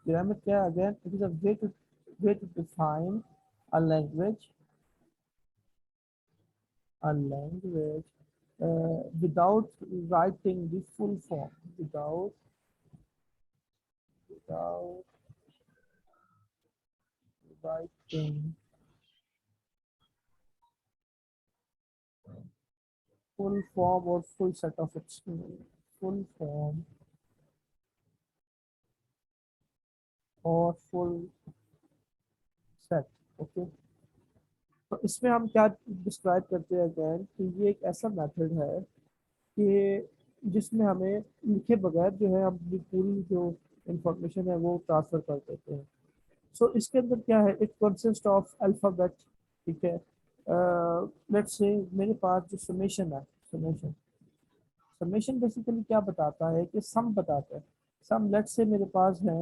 Grammar क्या है again, it is a way to define a language, without writing the full form, without writing full form or full set of its full form और full set. Okay, तो इसमें हम क्या describe करते हैं again कि ये एक ऐसा मेथड है कि जिसमें हमें लिखे बगैर जो है हम अपनी पूरी जो इंफॉर्मेशन है वो ट्रांसफर कर देते हैं। सो इसके अंदर क्या है, इट कंसिस्ट ऑफ अल्फ़ाबेट। ठीक है, लेट्स से मेरे पास जो समेशन है, समेशन समेशन बेसिकली क्या बताता है कि सम बताता है। सम लेट्स से मेरे पास है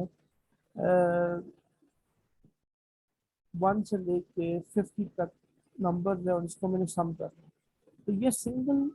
1 से लेके 50 तक नंबर है और इसको मैंने सम करना है। तो ये सिंगल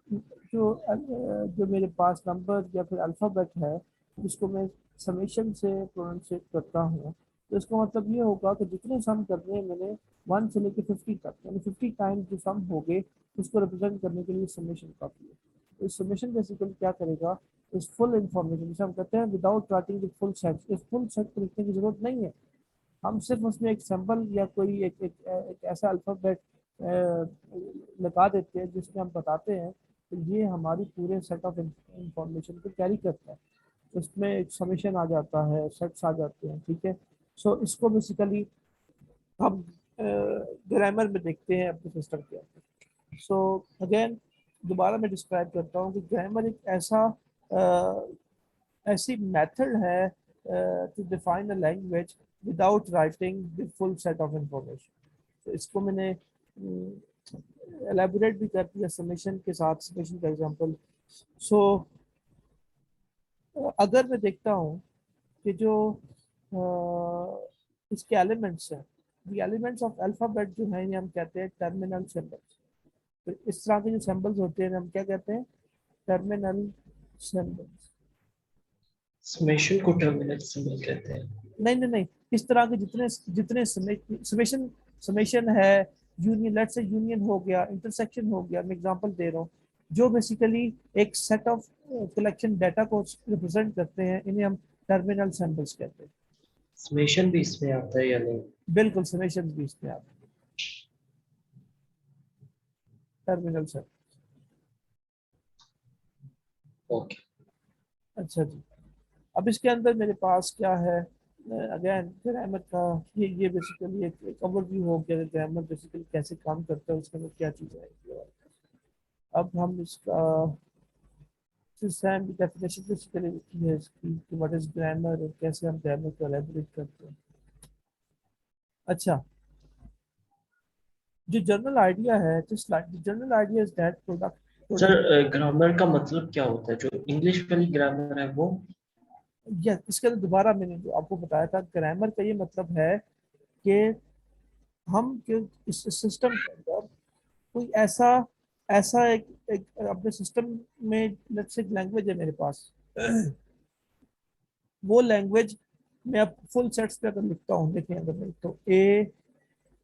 जो मेरे पास नंबर या फिर अल्फ़ाबेट है जिसको मैं समेशन से प्रोनाउंसिएट करता हूँ, तो इसका मतलब ये होगा कि जितने सम करने हैं मैंने 1 से लेके 50 तक, यानी 50 टाइम्स जो सम हो गए उसको रिप्रेजेंट करने के लिए समेशन काफ़ी है। तो इस समेशन बेसिकली क्या करेगा, इस फुल इंफॉर्मेशन जिसे हम कहते हैं without writing the full set, इस फुल सेट को लिखने की जरूरत नहीं है। हम सिर्फ उसमें एक सिंबल या कोई एक ऐसा अल्फ़ाबेट लगा देते हैं जिसमें हम बताते हैं तो ये हमारी पूरे सेट ऑफ इंफॉर्मेशन को कैरी करता है। उसमें एक समेशन आ जाता है, सेट्स आ जाते हैं। ठीक है, सो इसको बेसिकली हम ग्रामर में देखते हैं अपने सिस्टम के अंदर। सो अगेन दोबारा मैं डिस्क्राइब करता हूँ कि ग्रामर एक ऐसी मेथड है to define a language without writing the full set of information. तो इसको मैंने एलेबोरेट भी कर दिया समेशन के साथ, समेशन का एग्जांपल। सो अगर मैं देखता हूँ कि जो इसके एलिमेंट्स हैं, द एलिमेंट्स ऑफ अल्फाबेट जो है ये हम कहते हैं टर्मिनल सिंबल्स। तो इस तरह के जो सिंबल्स होते हैं हम क्या कहते हैं, टर्मिनल सिंबल्स। समेशन को टर्मिनल सिंबल कहते हैं। नहीं नहीं नहीं, इस तरह के जितने जितने समेशन समेशन है, यूनियन लेट्स से यूनियन हो गया, इंटरसेक्शन हो गया, मैं एग्जांपल दे रहा हूँ, जो बेसिकली एक सेट ऑफ कलेक्शन डाटा को रिप्रेजेंट करते हैं, इन्हें हम टर्मिनल सिंबल्स कहते हैं। समेशन भी इसमें आता है या नहीं? बिल्कुल, समेशन भी इसमें आता है, टर्मिनल सिंबल। ओके। अच्छा जी, अब इसके अंदर मेरे पास क्या है, अगेन ग्रामर का ये बेसिकली एक ओवरव्यू हो गया, ग्रामर बेसिकली कैसे काम करता है, उसके अंदर क्या चीज़ है। अब हम इसका सैम की डेफिनेशन बेसिकली लिखी है इसकी कि व्हाट इज ग्रामर और कैसे हम ग्रामर को एलेबोरेट करते हैं। अच्छा, जो जनरल आइडिया है, just like the general idea is that sir, product. Grammar का मतलब क्या होता है? जो इंग्लिश वाली ग्रामर है वो? यस, इसके अंदर दोबारा मैंने जो आपको बताया था, ग्रामर का ये मतलब है कि हम के इस सिस्टम के अंदर कोई ऐसा ऐसा एक अपने सिस्टम में लेट्स से लैंग्वेज है मेरे पास, वो लैंग्वेज मैं अब फुल सेट्स पे अगर लिखता हूँ, देखिए अगर मैं तो a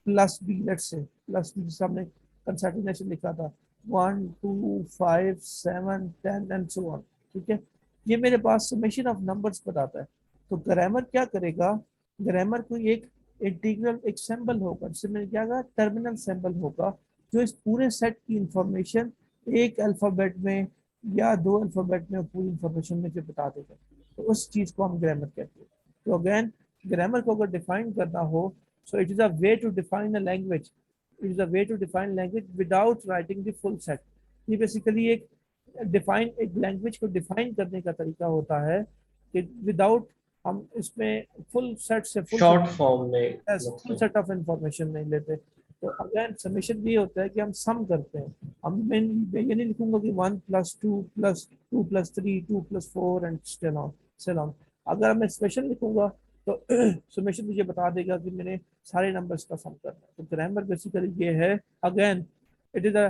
plus b, let's say plus b जैसे हमने कंसैटिनेशन लिखा था, 1 2 5 7 10 एंड सो ऑन। ठीक है, ये मेरे पास समेशन ऑफ नंबर्स बताता है। तो ग्रामर क्या करेगा, ग्रामर को एक इंटीग्रल एक सिंबल होगा, जिससे मैंने क्या कहा, टर्मिनल सिंबल होगा, जो इस पूरे सेट की इंफॉर्मेशन एक अल्फाबेट में या दो अल्फाबेट में पूरी इंफॉर्मेशन में जो बता देगा, तो उस चीज को हम ग्रामर कहते हैं। तो अगेन ग्रामर को अगर डिफाइन करना हो, so it is a way to define a language, it is a way to define language without writing the full set। ये बेसिकली एक लैंग्वेज को डिफाइन करने का तरीका होता है कि विदाउट हम इसमें शॉर्ट फॉर्म में फुल मतलब? सेट ऑफ इंफॉर्मेशन नहीं लेते। तो अगेन समेशन ये होता है कि हम सम करते हैं। हम मैं ये नहीं लिखूंगा कि 1 + 2 + 2 + 3 2 + 4 एंड स्टिल ऑन। अगर मैं स्पेशल लिखूंगा तो समेशन मुझे बता देगा कि मैंने सारे नंबर्स का सम करना है। तो ग्रामर बेसिकली ये है, again it is a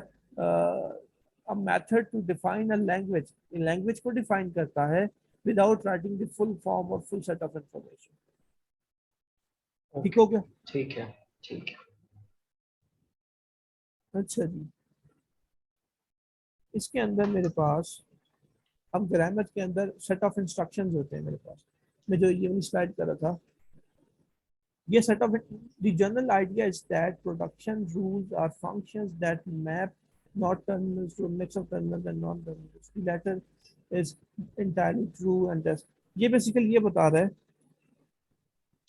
method to define a language, language को डिफाइन करता है without writing the full form और फुल सेट ऑफ इंफॉर्मेशन। ठीक ओके। हो गया? ठीक है। ठीक है। अच्छा जी, इसके अंदर मेरे पास, अब ग्रामर के अंदर सेट ऑफ इंस्ट्रक्शंस होते हैं मेरे पास। मैं जो ये वाली स्लाइड कर रहा था, ये set of, the general idea is that production rules are functions that map not terminals to mix of terminals and non terminals, the letter is entirely true and that's, ये बेसिकली ये बता रहा है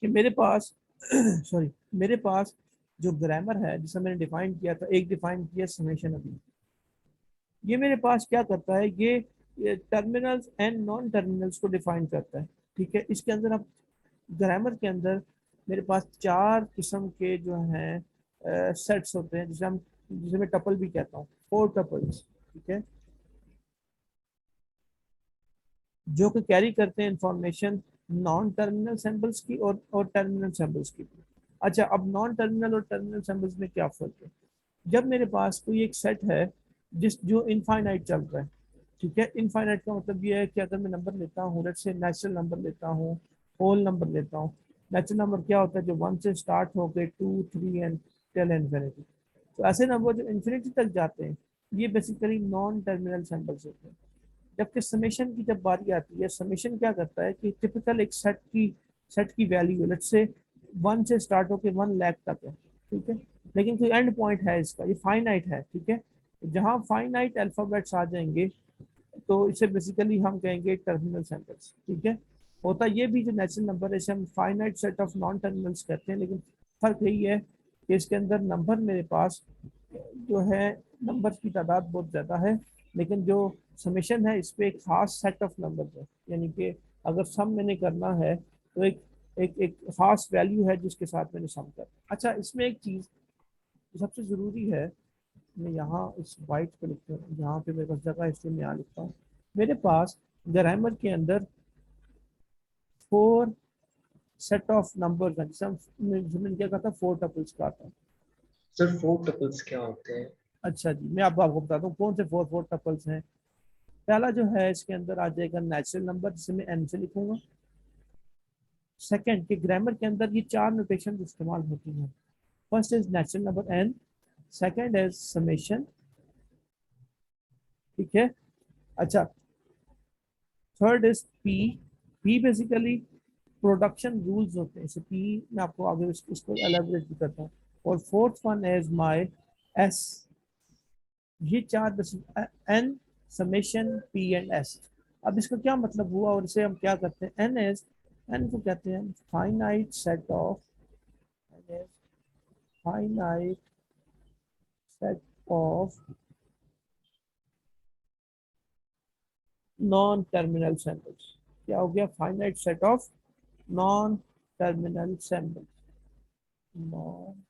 कि मेरे पास सॉरी, मेरे पास जो grammar है जिसे मैंने डिफाइन किया था, एक डिफाइन किया समेशन अभी, ये मेरे पास क्या करता है, ये टर्मिनल्स एंड नॉन टर्मिनल्स को डिफाइन करता है। ठीक है, इसके अंदर अब ग्रामर के अंदर मेरे पास चार किस्म के जो हैं सेट्स होते हैं, जिसे मैं टपल भी कहता हूँ, फोर टपल्स। ठीक है, जो कि कैरी करते हैं इंफॉर्मेशन नॉन टर्मिनल सैम्पल्स की और टर्मिनल सैम्पल्स की भी। अच्छा, अब नॉन टर्मिनल और टर्मिनल सैम्पल्स में क्या फर्क है? जब मेरे पास कोई एक सेट है जो इनफाइनाइट चल रहा है, ठीक है, इनफाइनाइट का मतलब ये है कि अगर मैं नंबर लेता हूँ, लेट्स से नेचुरल नंबर लेता हूँ, होल नंबर लेता हूँ। नेचुरल नंबर क्या होता है? जो 1 से स्टार्ट होकर 2, 3 एंड टेल इन्फिनिटी। तो ऐसे नंबर जो इन्फिनिटी तक जाते हैं, ये बेसिकली नॉन टर्मिनल सैम्पल्स होते हैं। जबकि समेशन की जब बारी आती है, समेशन क्या करता है कि टिपिकल एक सेट की वैल्यू, लेट्स से 1 से स्टार्ट होकर 1 लाख तक है। ठीक है, लेकिन कोई एंड पॉइंट है इसका, ये फाइनाइट है। ठीक है, जहाँ फाइनाइट अल्फाबेट्स आ जाएंगे तो इसे बेसिकली हम कहेंगे टर्मिनल सैंपल्स। ठीक है, होता ये भी जो नेचुरल नंबर है, इसे हम finite set of non terminals कहते हैं, लेकिन फर्क यही है कि इसके अंदर नंबर मेरे पास जो है, नंबर की तादाद बहुत ज़्यादा है, लेकिन जो समेशन है इस पे एक खास सेट ऑफ नंबर है, यानी कि अगर सम मैंने करना है तो एक खास वैल्यू है जिसके साथ मैंने सम कर। अच्छा, इसमें एक चीज़ सबसे ज़रूरी है, मैं यहाँ इस वाइट पे लिखता हूँ, यहाँ पे मेरे पास जगह है इसलिए मैं यहाँ लिखता हूँ। मेरे पास ग्रामर के अंदर फोर सेट ऑफ नंबर्स हैं, जिसे मैंने क्या कहा था, फोर टपल्स का था। सर फोर टपल्स क्या होते हैं? अच्छा जी, मैं आपको बताता हूँ कौन से फोर फोर टपल्स हैं। पहला जो है, इसके अंदर आ जाएगा नेचुरल नंबर, जिसे मैं एन से लिखूंगा। सेकंड, के ग्रामर के अंदर ये चार नोटेशन इस्तेमाल होती हैं। First is natural number N, second is summation. ठीक है, अच्छा, third is P. P basically production rules होते हैं, इसे पी मैं आपको आगे इसको एलेबरेट भी करता हूँ। और fourth one is my S. ये चार N, summation, P and S. अब इसका क्या मतलब हुआ और इसे हम क्या करते हैं? एन को कहते हैं finite set of, finite set of non terminal samples. क्या हो गया? Finite set of non terminal samples. Non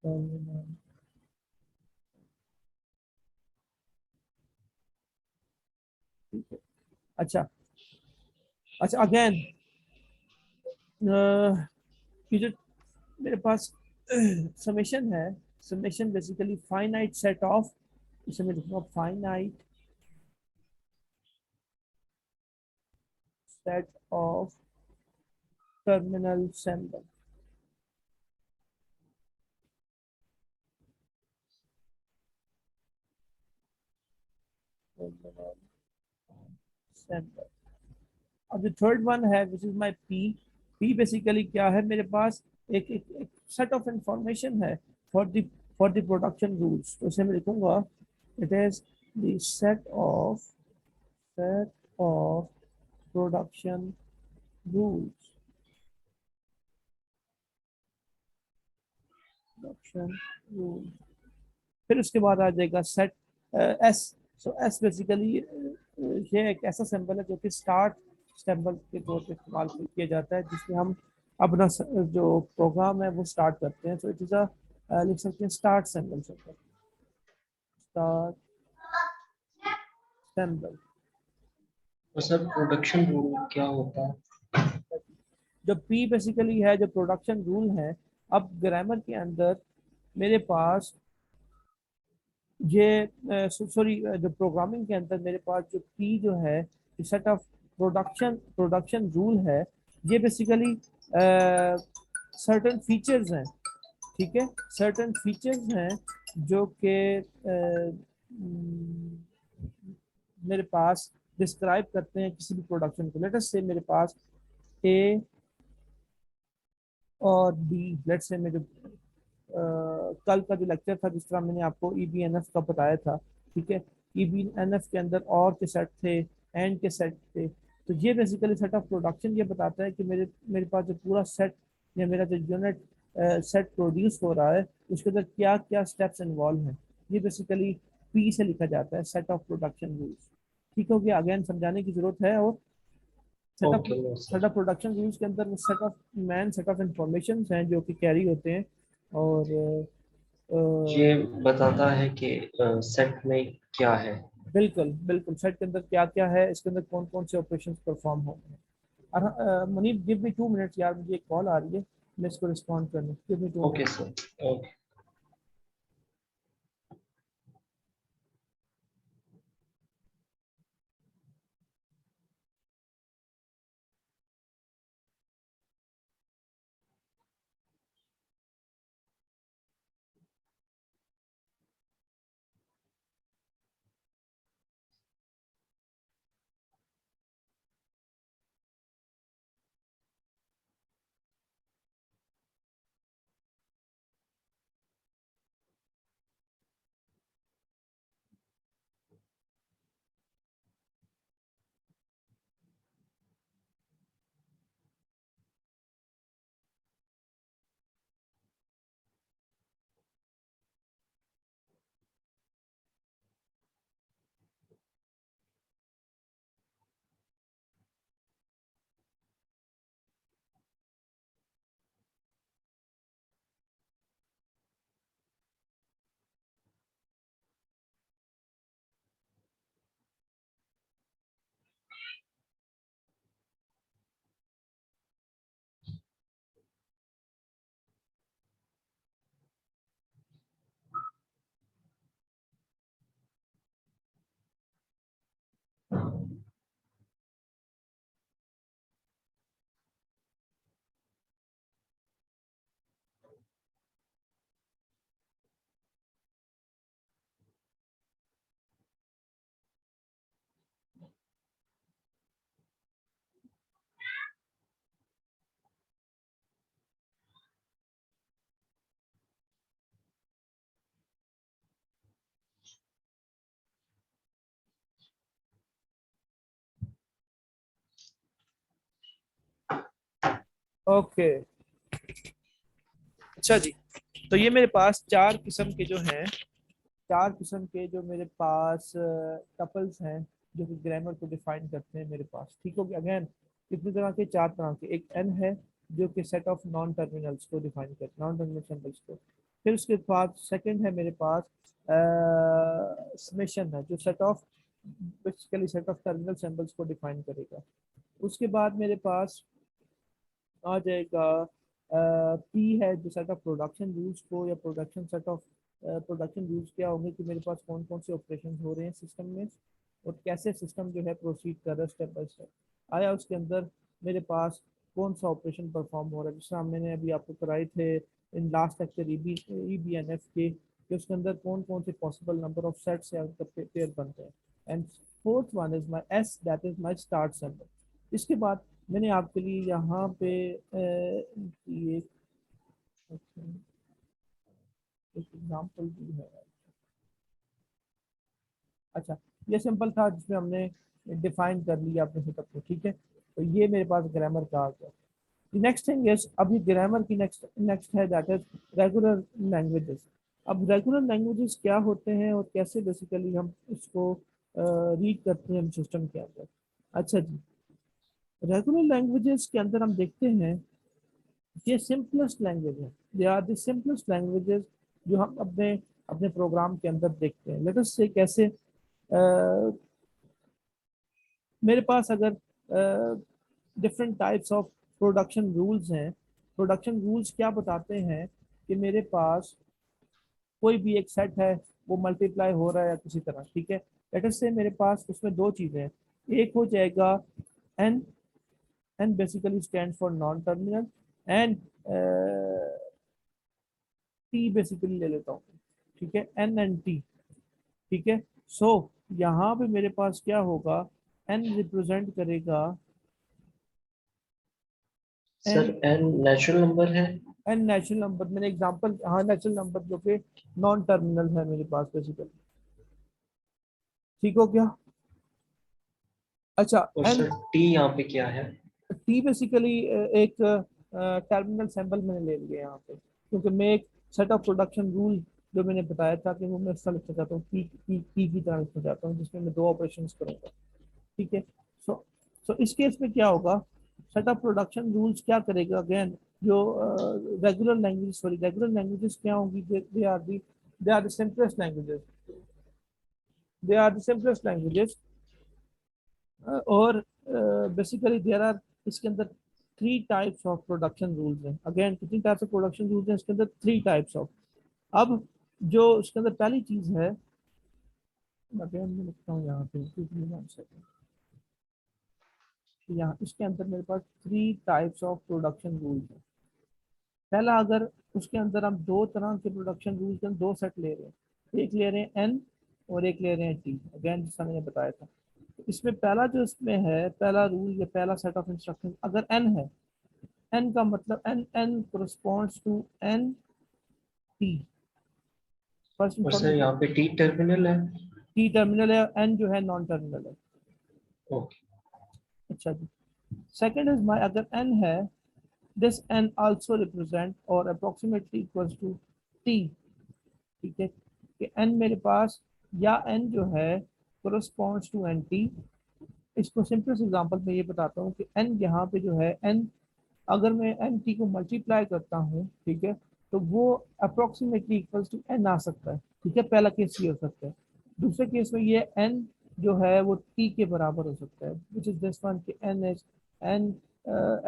terminal. ठीक है, अच्छा, अच्छा, अगेन ये जो मेरे पास समेशन है, summation basically finite set of, इसे मैं लिखूंगा finite set of terminal sample. Terminal sample. अब जो थर्ड वन है, which is my P. P basically क्या है? मेरे पास एक सेट ऑफ इंफॉर्मेशन है फॉर द प्रोडक्शन रूल्स, तो इसे मैं लिखूंगा, it is the set of production rules. Production rule, फिर उसके बाद आ जाएगा सेट एस। सो एस बेसिकली ये एक ऐसा सिंबल है जो कि स्टार्ट सिंबल के तौर पे इस्तेमाल किया जाता है, जिसमें हम अपना जो प्रोग्राम है वो स्टार्ट करते हैं। सो इट इज अ, लिख सकते हैं स्टार्ट सिंबल से, स्टार्ट सिंबल। और सर प्रोडक्शन रूल क्या होता है? जो पी बेसिकली है, जो प्रोडक्शन रूल है। अब ग्रामर के अंदर मेरे पास ये, सॉरी, जो प्रोग्रामिंग के अंदर मेरे पास जो पी जो है, सेट ऑफ प्रोडक्शन रूल है, ये बेसिकली सर्टेन फीचर्स हैं, ठीक है, सर्टेन फीचर्स हैं जो कि मेरे पास डिस्क्राइब करते हैं किसी भी प्रोडक्शन को। लेट अस से मेरे पास ए और बी, लेट से मैं जो कल का जो लेक्चर था, जिस तरह मैंने आपको ईबीएनएफ का बताया था, ठीक है, ईबीएनएफ के अंदर और के सेट थे, एंड के सेट थे। तो ये बेसिकली सेट ऑफ प्रोडक्शन ये बताता है कि मेरे मेरे पास जो पूरा सेट या मेरा जो यूनिट सेट प्रोड्यूस हो रहा है, उसके अंदर क्या क्या स्टेप्स इन्वॉल्व हैं। ये बेसिकली पी से लिखा जाता है, सेट ऑफ प्रोडक्शन रूल्स। ठीक हो गया, अगेन समझाने की जरूरत है। और okay no set sir. Of production rules के अंदर set of man, set of information हैं जो कि कैरी होते हैं। और ये अ, बताता है कि सेट में क्या है। बिल्कुल बिल्कुल, सेट के अंदर क्या क्या है, इसके अंदर कौन कौन से ऑपरेशन परफॉर्म होंगे। और मुनीब, गिव मी 2 मिनट्स यार, मुझे एक कॉल आ रही है, मैं इसको रिस्पॉन्ड करने, give me two okay minutes sir. Okay. Okay. अच्छा जी, तो ये मेरे पास चार किस्म के जो हैं, चार किस्म के जो मेरे पास टपल्स हैं जो कि ग्रामर को डिफाइन करते हैं मेरे पास। ठीक हो गया। अगेन कितनी तरह के, चार तरह के। एक एन है जो कि सेट ऑफ नॉन टर्मिनल्स को डिफाइन करते, नॉन टर्मिनल सिंबल्स को। फिर उसके बाद सेकंड है मेरे पास समेशन है, जो set of, basically set of terminal symbols को डिफाइन करेगा। उसके बाद मेरे पास आ जाएगा पी है, जो सेट ऑफ प्रोडक्शन रूल्स को, या production set of production rules क्या होंगे कि मेरे पास कौन कौन से ऑपरेशन हो रहे हैं सिस्टम में, और कैसे सिस्टम जो है प्रोसीड कर रहा है स्टेप बाय स्टेप। आया उसके अंदर मेरे पास कौन सा ऑपरेशन परफॉर्म हो रहा है, जिससे मैंने अभी आपको कराए थे इन लास्ट लेक्चर ईबीएनएफ के, कि उसके अंदर कौन कौन से पॉसिबल नंबर ऑफ सेट्स या पेयर बनते हैं। And fourth one is my S, that is my start symbol. इसके बाद मैंने आपके लिए यहाँ पे ये एक एग्जाम्पल दी है। अच्छा, ये सिंपल था जिसमें हमने डिफाइन कर लिया अपने सेटअप को, ठीक है। तो ये मेरे पास ग्रामर का आ गया। नेक्स्ट थिंग इज, अभी ग्रामर की नेक्स्ट नेक्स्ट है दैट इज रेगुलर लैंग्वेजेस। अब रेगुलर लैंग्वेजेस क्या होते हैं और कैसे बेसिकली हम इसको रीड करते हैं हम सिस्टम के अंदर। अच्छा जी, रेगुलर लैंग्वेजेस के अंदर हम देखते हैं, ये सिंपलेस्ट लैंग्वेज है, they are the simplest languages जो हम अपने अपने प्रोग्राम के अंदर देखते हैं। लेट अस से कैसे, मेरे पास अगर different types of production rules हैं, प्रोडक्शन रूल्स क्या बताते हैं कि मेरे पास कोई भी एक सेट है, वो मल्टीप्लाई हो रहा है किसी तरह, ठीक है। लेट अस से मेरे पास उसमें दो चीज़ें हैं, एक हो जाएगा N, N basically stands for non-terminal, and T basically ले लेता हूँ, ठीक है, N एंड T, ठीक है। सो यहाँ पे मेरे पास क्या होगा, N रिप्रेजेंट करेगा, sir N N natural number है। N नेचुरल नंबर, मैंने एग्जांपल, हाँ नेचुरल नंबर जो कि नॉन टर्मिनल है मेरे पास बेसिकली, ठीक हो गया। अच्छा, और N सर टी यहाँ पे क्या है? T बेसिकली एक टर्मिनल सिंबल मैंने ले लिया यहाँ पे, क्योंकि मैं एक सेट ऑफ प्रोडक्शन रूल जो मैंने बताया था कि वो मैं इसका लिखना चाहता हूँ, T की तरह लिखना चाहता हूँ, जिसमें मैं दो ऑपरेशन करूँगा, ठीक है। सो सो इस केस में क्या होगा, सेट ऑफ प्रोडक्शन रूल्स क्या करेगा अगेन, जो regular language, sorry regular languages क्या होंगी, they are the simplest languages, they are the simplest languages, और बेसिकली देयर आर, इसके अंदर three types of production rules हैं। अगेन कितनी टाइप्स ऑफ प्रोडक्शन रूल्स हैं इसके अंदर, थ्री टाइप्स ऑफ। अब जो इसके अंदर पहली चीज है, अगेन मैं लिखता हूँ यहाँ पे, यहाँ इसके अंदर मेरे पास three types of production rules है। पहला, अगर उसके अंदर हम दो तरह के प्रोडक्शन रूल्स के दो सेट ले रहे हैं, एक ले रहे हैं एन और एक ले रहे हैं टी, अगेन जिसका मैंने बताया था। तो इसमें पहला जो इसमें है, पहला रूल या पहला सेट ऑफ इंस्ट्रक्शन, अगर एन है, एन का मतलब N, N corresponds to N T, first और सर यहाँ इंफॉर्मेशन। पे टी टर्मिनल है। टी टर्मिनल है, एन जो है नॉन टर्मिनल है। ओके। अच्छा जी। सेकंड इज माई, अगर एन है, दिस एन आल्सो रिप्रेजेंट और अप्रोक्सीमेटली इक्वल्स टू टी, ठीक है, कि एन मेरे पास, या एन जो है कोरिस्पॉन्ड्स टू एन टी। इसको सिंपलेस्ट एग्जांपल में ये बताता हूँ कि एन यहाँ पे जो है एन, अगर मैं एन टी को मल्टीप्लाई करता हूँ, ठीक है, तो वो अप्रोक्सीमेटली इक्वल्स टू एन आ सकता है, ठीक है, पहला केस ये हो सकता है। दूसरे केस में ये एन जो है वो टी के बराबर हो सकता है, विच इज दिस वन, कि N is N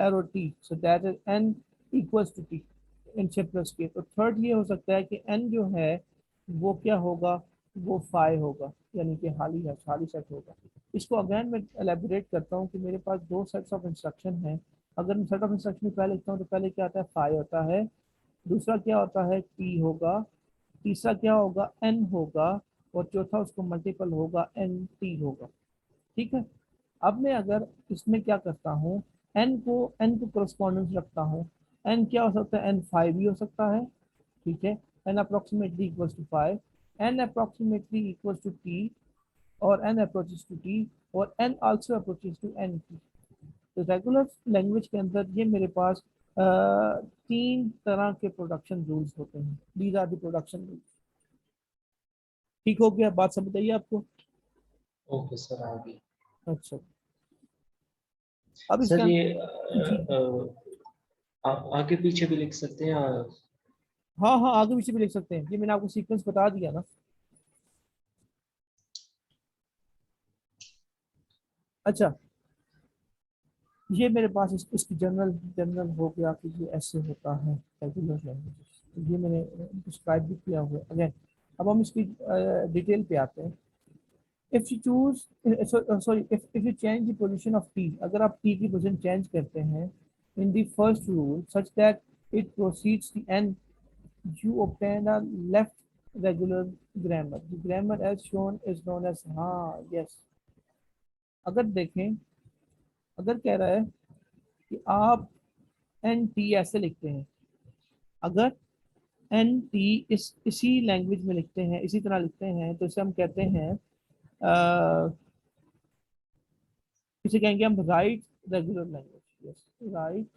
arrow T, so that is N equals to T in simplest case. तो थर्ड ये हो सकता है कि एन जो है वो क्या होगा, वो फाइव होगा, यानी कि हाली सेट होगा। इसको अगेन मैं एलेबोरेट करता हूँ कि मेरे पास दो सेट्स ऑफ इंस्ट्रक्शन हैं। अगर मैं सेट ऑफ इंस्ट्रक्शन में पहले लिखता हूँ तो पहले क्या आता है, फाइव होता है, दूसरा क्या होता है, टी होगा, तीसरा क्या होगा, एन होगा, और चौथा उसको मल्टीपल होगा, एन टी होगा, ठीक है। अब मैं अगर इसमें क्या करता हूँ, एन को कोरस्पॉन्डेंस रखता हूँ, एन क्या हो सकता है, एन फाइव भी हो सकता है, ठीक है, N approximately equals to five, N approximately equals to T, और एन अप्रोचेस टू टी, और N also approaches to N T. तो रेगुलर लैंग्वेज के अंदर ये मेरे पास तीन तरह के प्रोडक्शन रूल्स होते हैं, these are the production rules. ठीक हो गया, बात समझ आई आपको? ओके सर आ गई। अच्छा, अब इसके सर ये जी जी, आगे पीछे भी लिख सकते हैं हाँ हाँ, आगे पीछे भी लिख सकते हैं, ये मैंने आपको सीक्वेंस बता दिया ना। अच्छा, ये मेरे पास इसकी जनरल जनरल हो गया कि ये ऐसे होता है रेगुलर लैंग्वेजेस, तो ये मैंने डिस्क्राइब भी किया हुआ है अगेन। अब हम इसकी डिटेल पे आते हैं। If you choose, sorry, if you change the position of T, अगर आप टी की पोजीशन चेंज करते हैं in the first rule such that it proceeds the end, you obtain a left regular grammar. The grammar as shown is known as, हाँ yes। अगर देखें, अगर कह रहा है कि आप एन टी ऐसे लिखते हैं, अगर एन टी इसी लैंग्वेज में लिखते हैं, इसी तरह लिखते हैं, तो इसे हम कहते हैं, इसे कहेंगे हम right regular language, yes, right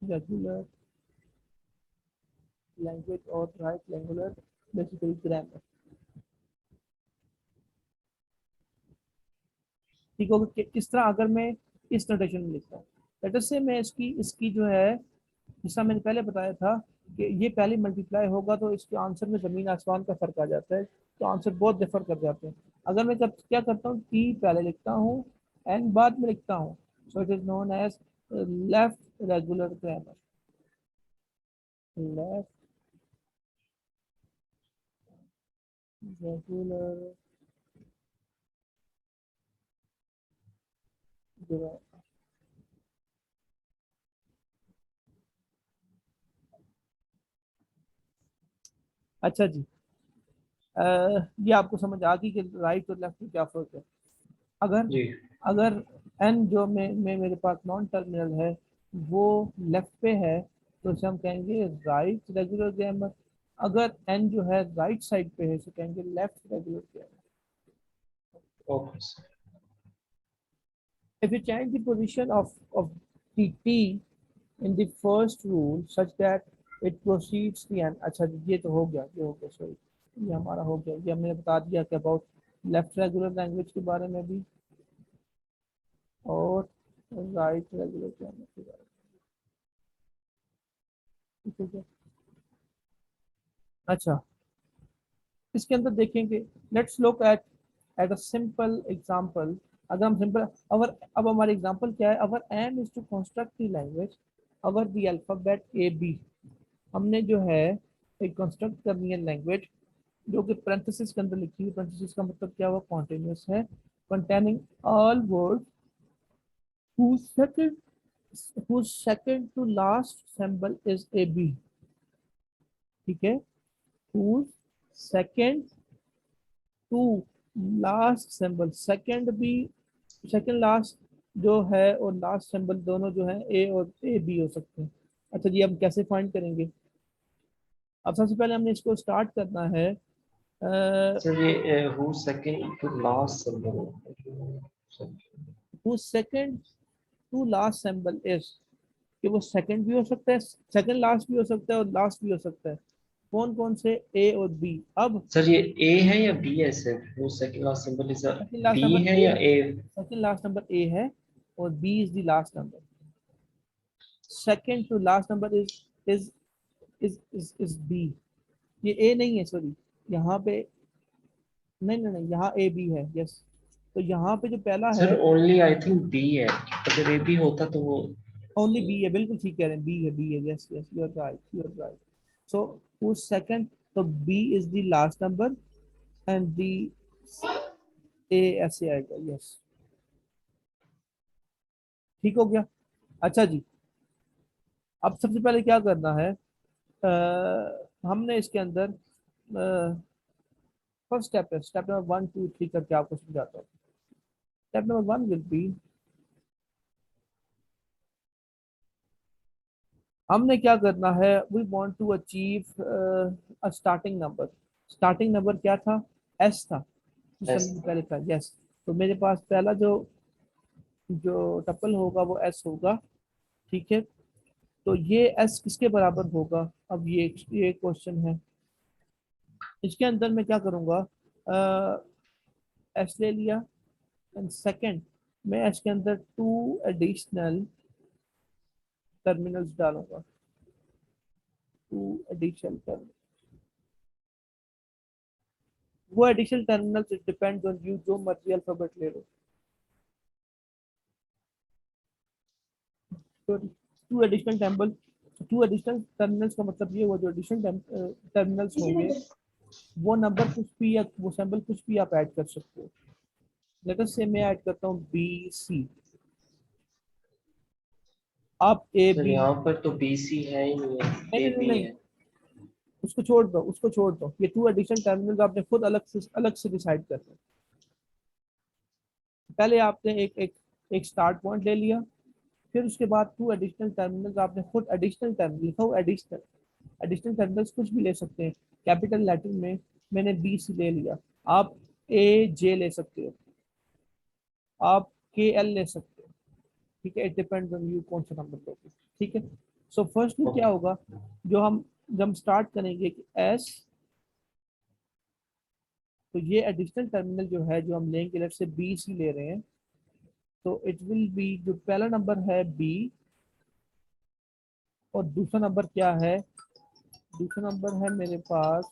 regular language, और राइट रेगुलर बेसिकली ग्रामर, ठीक होगा। किस तरह, अगर मैं इस नोटेशन में लिखता हूँ, लेटर से मैं इसकी इसकी जो है, जिसका मैंने पहले बताया था कि ये पहले मल्टीप्लाई होगा तो इसके आंसर में ज़मीन आसमान का फर्क आ जाता है, तो आंसर बहुत डिफर कर जाते हैं। अगर मैं क्या करता हूँ, टी पहले लिखता हूँ, एन बाद में लिखता हूँ, so it is known as left regular grammar, left regular जो है। अच्छा जी, ये आपको समझ आ गई कि राइट और लेफ्ट में क्या फर्क है। अगर जी अगर एन जो में मेरे पास नॉन टर्मिनल है वो लेफ्ट पे है तो इसे हम कहेंगे राइट रेगुलर ग्रामर। अगर एन जो है राइट साइड पे है तो कहेंगे left regular grammar. Okay sir. If you change the position of the t in the first rule such that it proceeds the end। अच्छा जी, ये तो हो गया, ये हो गया, सॉरी, ये हमारा हो गया। ये हमने बता दिया कि अबाउट लेफ्ट रेगुलर लैंग्वेज के बारे में भी और राइट रेगुलर ग्रामर के बारे में, ठीक है। अच्छा, इसके अंदर देखेंगे, let's look at a simple example. अगर हम सिंपल, अवर अब हमारी एग्जांपल क्या है, our aim is to construct the language our the alphabet A B. हमने जो है एक कंस्ट्रक्ट करनी है लैंग्वेज जो कि पेरेंथेसिस के अंदर लिखी हुई। पेरेंथेसिस का मतलब क्या हुआ, कॉन्टिन्यूस है। Containing all word whose second whose second to last symbol is a b। ठीक है, whose second to last symbol, second भी, सेकंड लास्ट जो है और लास्ट सिंबल दोनों जो है ए और ए बी हो सकते हैं। अच्छा जी, हम कैसे फाइंड करेंगे। अब सबसे पहले हमने इसको स्टार्ट करना है। सर ये who second to last symbol. Who second to last symbol is, कि वो सेकंड भी हो सकता है, सेकंड लास्ट भी हो सकता है और लास्ट भी हो सकता है। कौन कौन से, ए और बी। अब सर ये ए है या बी है sir? Who second last symbol is second last B number है ए, या A? Second last number A है और B is the last number. Second to last number is is B. ये ए नहीं है, सॉरी, यहाँ पे नहीं नहीं नहीं, यहाँ ए बी है, यस। तो यहाँ पे जो पहला है, sir only I think B है। अगर ए बी होता तो वो ओनली बी है, बिल्कुल ठीक कह रहे हैं, बी है, बी है, yes yes, you are right, you are right. So उस सेकंड, तो B is the last number and the A ऐसे आएगा, यस, ठीक हो गया। अच्छा जी, अब सबसे पहले क्या करना है, हमने इसके अंदर फर्स्ट स्टेप है, स्टेप नंबर 1 2 3 करके आपको समझाता हूँ। स्टेप नंबर 1 विल बी, हमने क्या करना है, we want to achieve a starting number. Starting number क्या था, एस था, जिस एस। समय पहले था, यस। तो मेरे पास पहला जो जो टपल होगा वो एस होगा, ठीक है। तो ये एस किसके बराबर होगा, अब ये क्वेश्चन है। इसके अंदर मैं क्या करूंगा, एस ले लिया एंड सेकंड मैं एस के अंदर टू एडिशनल टर्मिनल्स डालूंगा, टू एडिशनल। वो additional terminals depend on you, जो मर्जी अल्फाबेट ले लो। तो टू एडिशनल टर्मिनल्स का मतलब ये हुआ, जो एडिशनल टर्मिनल्स होंगे वो नंबर कुछ भी या वो सिंबल कुछ भी आप ऐड कर सकते हो। लेट अस से मैं ऐड करता हूँ बी सी, आप ए सर बी, यहाँ पर तो बी सी है ही नहीं नहीं है, ए नहीं नहीं बी नहीं, है। उसको छोड़ दो, उसको छोड़ दो। ये टू एडिशनल टर्मिनल्स आपने खुद अलग से डिसाइड करना है। पहले आपने एक स्टार्ट पॉइंट ले लिया, फिर उसके बाद टू एडिशनल टर्मिनल्स आपने खुद एडिशनल टर्मिनल लिखा हो, एडिशनल, एडिशनल टर्मिनल्स कुछ भी ले सकते हैं। कैपिटल लेटर में मैंने बी सी ले लिया, आप ए जे ले सकते हो, आप के एल ले सकते हो, ठीक है। इट डिपेंड्स ऑन यू कौन सा नंबर लोगे, ठीक है। सो फर्स्टली क्या ओके। होगा, जो हम जब हम स्टार्ट करेंगे कि एस, तो ये एडिशनल टर्मिनल जो है जो हम लेंगे, लेट से बी सी ले रहे हैं, तो इट विल बी, जो पहला नंबर है बी और दूसरा नंबर क्या है, दूसरा नंबर है मेरे पास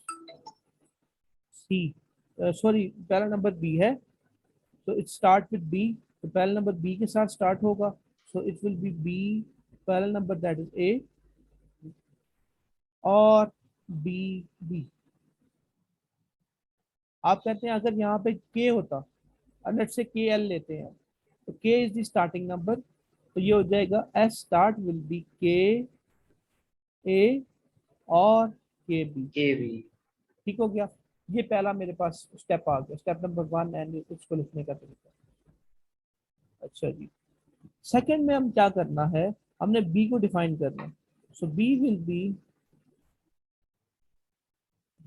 सी, सॉरी, पहला नंबर बी है, तो इट स्टार्ट विद बी, तो पहला नंबर बी के साथ स्टार्ट होगा। So it will be B, पहला नंबर दैट इज ए और बी बी। आप कहते हैं अगर यहाँ पे के होता, लेट से के एल लेते हैं, तो k is the starting number, तो ये हो जाएगा s start will be k a और k b। के भी। ठीक हो गया। ये पहला मेरे पास स्टेप आ गया, स्टेप नंबर 1 एंड इसको लिखने का तरीका। अच्छा जी, सेकंड में हम क्या करना है, हमने बी को डिफाइन करना है। So B will be,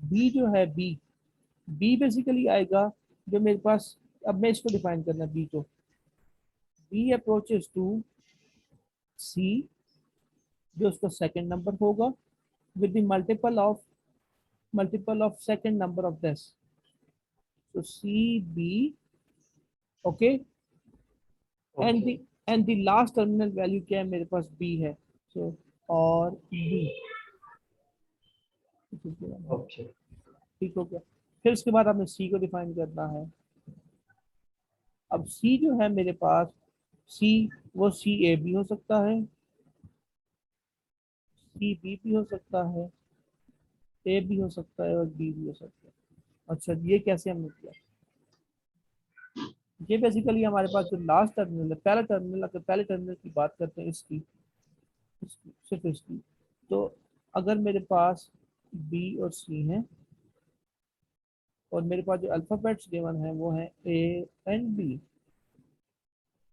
B जो है बी, बी बेसिकली आएगा जो मेरे पास, अब मैं इसको डिफाइन करना है बी को, बी अप्रोचेस टू सी जो उसका सेकंड नंबर होगा with the multiple of second number of this, so CB, okay, and okay. the last terminal value क्या है मेरे पास B है, so और B, ओके। ठीक हो गया। फिर उसके बाद हमें C को डिफाइन करना है। अब C जो है मेरे पास, C वो CA भी हो सकता है, CB भी हो सकता है, A भी हो सकता है और B भी हो सकता है। अच्छा ये कैसे हमने किया, ये बेसिकली हमारे पास जो लास्ट टर्मिनल है, पहला टर्मिनल, अगर पहले टर्मिनल की बात करते हैं इसकी सिर्फ इसकी, तो अगर मेरे पास बी और सी है और मेरे पास जो अल्फाबेट्स गिवन है वो है ए एंड बी,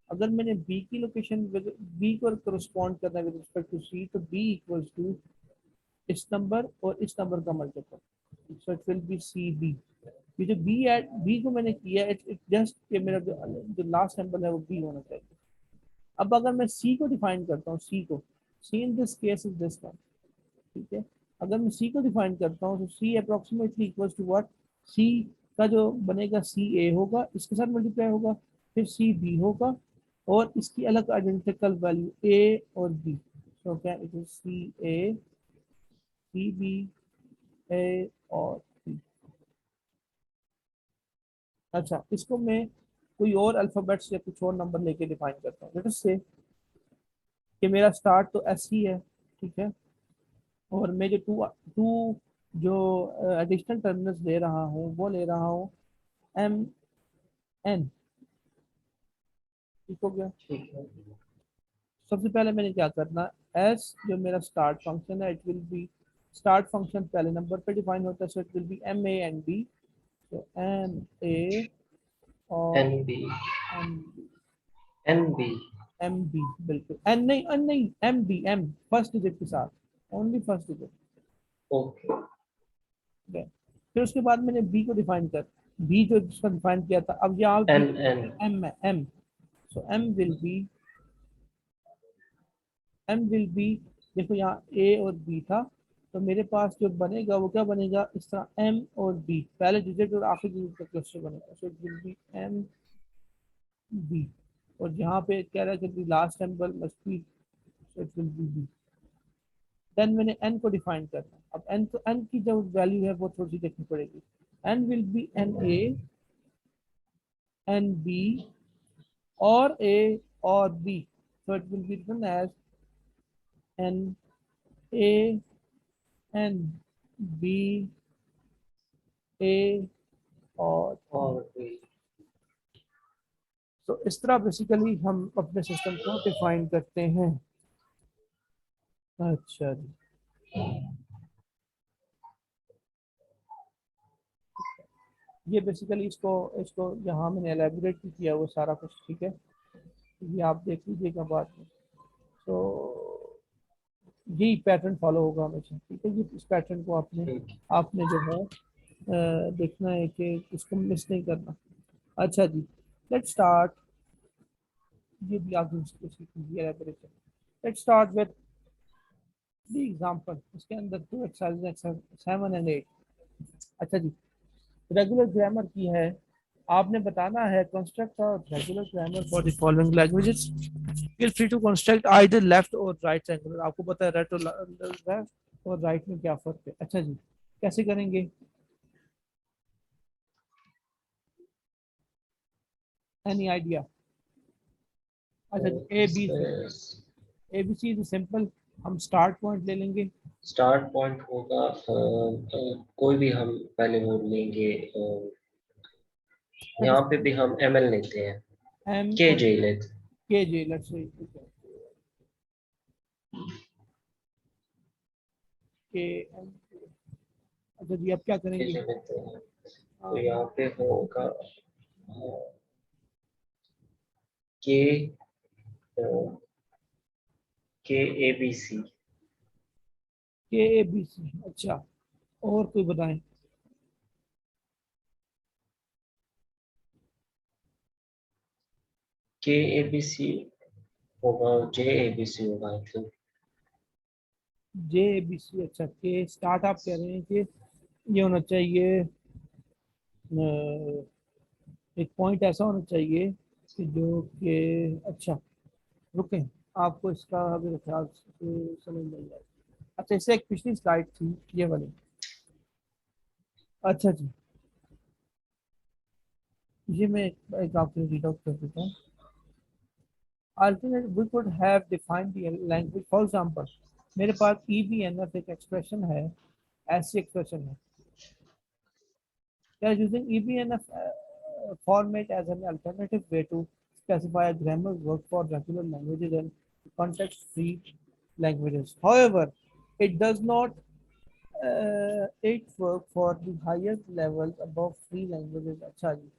अगर मैंने बी की लोकेशन बी को करस्पॉन्ड करना है विद रिस्पेक्ट टू सी, तो बी इक्वल्स टू इस नंबर और इस नंबर का multiple, so it will be C B. ये जो बी एड बी को मैंने किया, इट जस्ट कि मेरा जो लास्ट नंबर है वो बी होना चाहिए। अब अगर मैं सी को डिफाइन करता हूँ, सी को, C in this case is this one, ठीक है। अगर मैं सी को डिफाइन करता हूँ तो सी अप्रोक्सीमेटली इक्वल्स टू व्हाट, सी का जो बनेगा सी ए होगा, इसके साथ मल्टीप्लाई होगा, फिर सी बी होगा और इसकी अलग आइडेंटिकल वैल्यू ए और बी, तो क्या it is C A C B A और बी। अच्छा इसको मैं कोई और अल्फाबेट्स या कुछ और नंबर लेके डिफाइन करता हूँ, लेट अस से कि मेरा स्टार्ट तो एस ही है, ठीक है, और मैं जो टू टू जो एडिशनल टर्मिनल्स ले रहा हूँ वो ले रहा हूँ एम एन, ठीक हो गया। ठीक है। सबसे पहले मैंने क्या करना, एस जो मेरा स्टार्ट फंक्शन है, it will be, start function पहले नंबर पे डिफाइन होता है, so it will be M A N B, तो एम ए और N B. M N B. M B, बिल्कुल एन नहीं M B, M first digit के साथ, ओनली फर्स्ट डिजिट। ओके। फिर उसके बाद मैंने बी को डिफाइन कर, बी जो जिसका डिफाइन किया था, अब यहाँ बी एन एन। एम है, M, so M will be, देखो यहाँ ए और बी था, तो मेरे पास जो बनेगा वो क्या बनेगा, इस तरह एम और बी, पहले डिजिट और आखिरी डिजिट का क्लस्टर बनेगा, so it will be M B, और यहाँ पे कह रहा है कि last number must be, so it will be B. Then मैंने एन को डिफाइन करना, अब एन को, एन की जो वैल्यू है वो थोड़ी सी देखनी पड़ेगी, N will be N A N B और ए और B, so it will be written as N A N B A और और बी। तो इस तरह बेसिकली हम अपने सिस्टम को डिफाइन करते हैं। अच्छा जी, ये बेसिकली इसको इसको यहाँ मैंने एलेबोरेट भी किया वो सारा कुछ, ठीक है, ये आप देख लीजिएगा बाद में। तो यही पैटर्न फॉलो होगा हमेशा, ठीक है, ये इस पैटर्न को आपने ठीक। आपने जो है देखना है कि इसको मिस नहीं करना। अच्छा जी, लेट्स स्टार्ट, ये भी आगे elaboration, let's start with the example, इसके अंदर टू एक्सरसाइज 7 and 8। अच्छा जी, रेगुलर ग्रामर की है, आपने बताना है कंस्ट्रक्ट और regular grammar for the following languages, feel free to construct either left or right triangle, आपको पता है लेफ्ट और राइट में क्या फर्क है। अच्छा जी, कैसे करेंगे, एनी आइडिया। अच्छा जी, तो ए बी से, इसमें ए बी सी सिंपल, हम स्टार्ट पॉइंट ले लेंगे, स्टार्ट पॉइंट होगा कोई भी हम पहले वो लेंगे। यहाँ पे भी हम एम एल लेते हैं। एम के और जे लेते के जे, लेट्स से के एम। अच्छा जी, अब क्या के करेंगे? जे लेते हैं। तो हाँ हाँ। यहाँ पे होगा के के ए बी सी। के ए बी सी, अच्छा। और कोई बताएं? के ए बी सी होगा, जे ए बी सी होगा I think. J A B सी, अच्छा। के स्टार्ट आप कह रहे हैं कि ये होना चाहिए, एक पॉइंट ऐसा होना चाहिए कि जो कि, अच्छा रुकें, आपको इसका अभी ख्याल से समझ नहीं आया। अच्छा, इससे एक पिछली स्लाइड थी ये वाली। अच्छा जी, ये मैं एक आपको रीड आउट कर देता हूँ। Alternate we could have defined the language, for example मेरे पास ई बी एन एफ एक एक्सप्रेशन है, ऐसी एक्सप्रेशन है। They are using EBNF format as an alternative way to specify a grammar work for regular languages and context-free languages. However, it does not it work for the highest levels above free languages. अच्छा जी,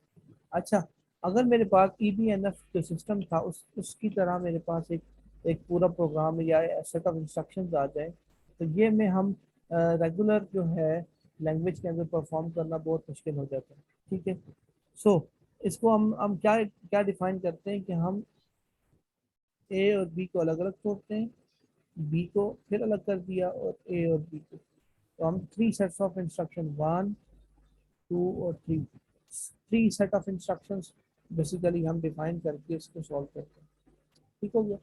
अच्छा। अगर मेरे पास EBNF जो system था उसकी तरह मेरे पास एक एक पूरा प्रोग्राम या सेट ऑफ इंस्ट्रक्शंस आ जाए, तो ये में हम रेगुलर जो है लैंग्वेज के अंदर परफॉर्म करना बहुत मुश्किल हो जाता है। ठीक है। सो इसको हम क्या क्या डिफाइन करते हैं कि हम ए और बी को अलग अलग छोड़ते हैं, बी को फिर अलग कर दिया, और ए और बी को। तो हम three sets of instruction, one two और three, three set of instructions basically हम डिफाइन करके इसको सॉल्व करते हैं। ठीक हो गया।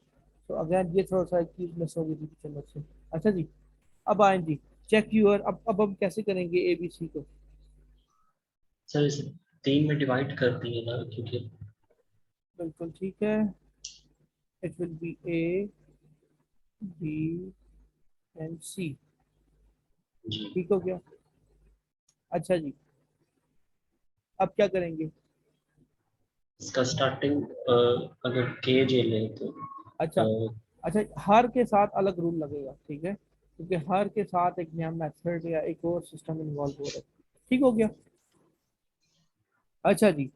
तो अगेन ये थोड़ा सा एक चीज मिस हो गई थी पिछले से। अच्छा जी, अब आए जी, चेक यूर। अब हम कैसे करेंगे ए बी सी को? सर इसे तीन में डिवाइड कर दिए ना, क्योंकि बिल्कुल ठीक है। It will be A B and C. जी ठीक हो गया। अच्छा जी, अब क्या करेंगे? इसका स्टार्टिंग अगर के जे ले तो अच्छा, अच्छा, हर के साथ अलग रूल लगेगा, ठीक है, क्योंकि हर के साथ एक नया मेथड या एक और सिस्टम इन्वॉल्व हो रहा है। ठीक हो गया। अच्छा जी,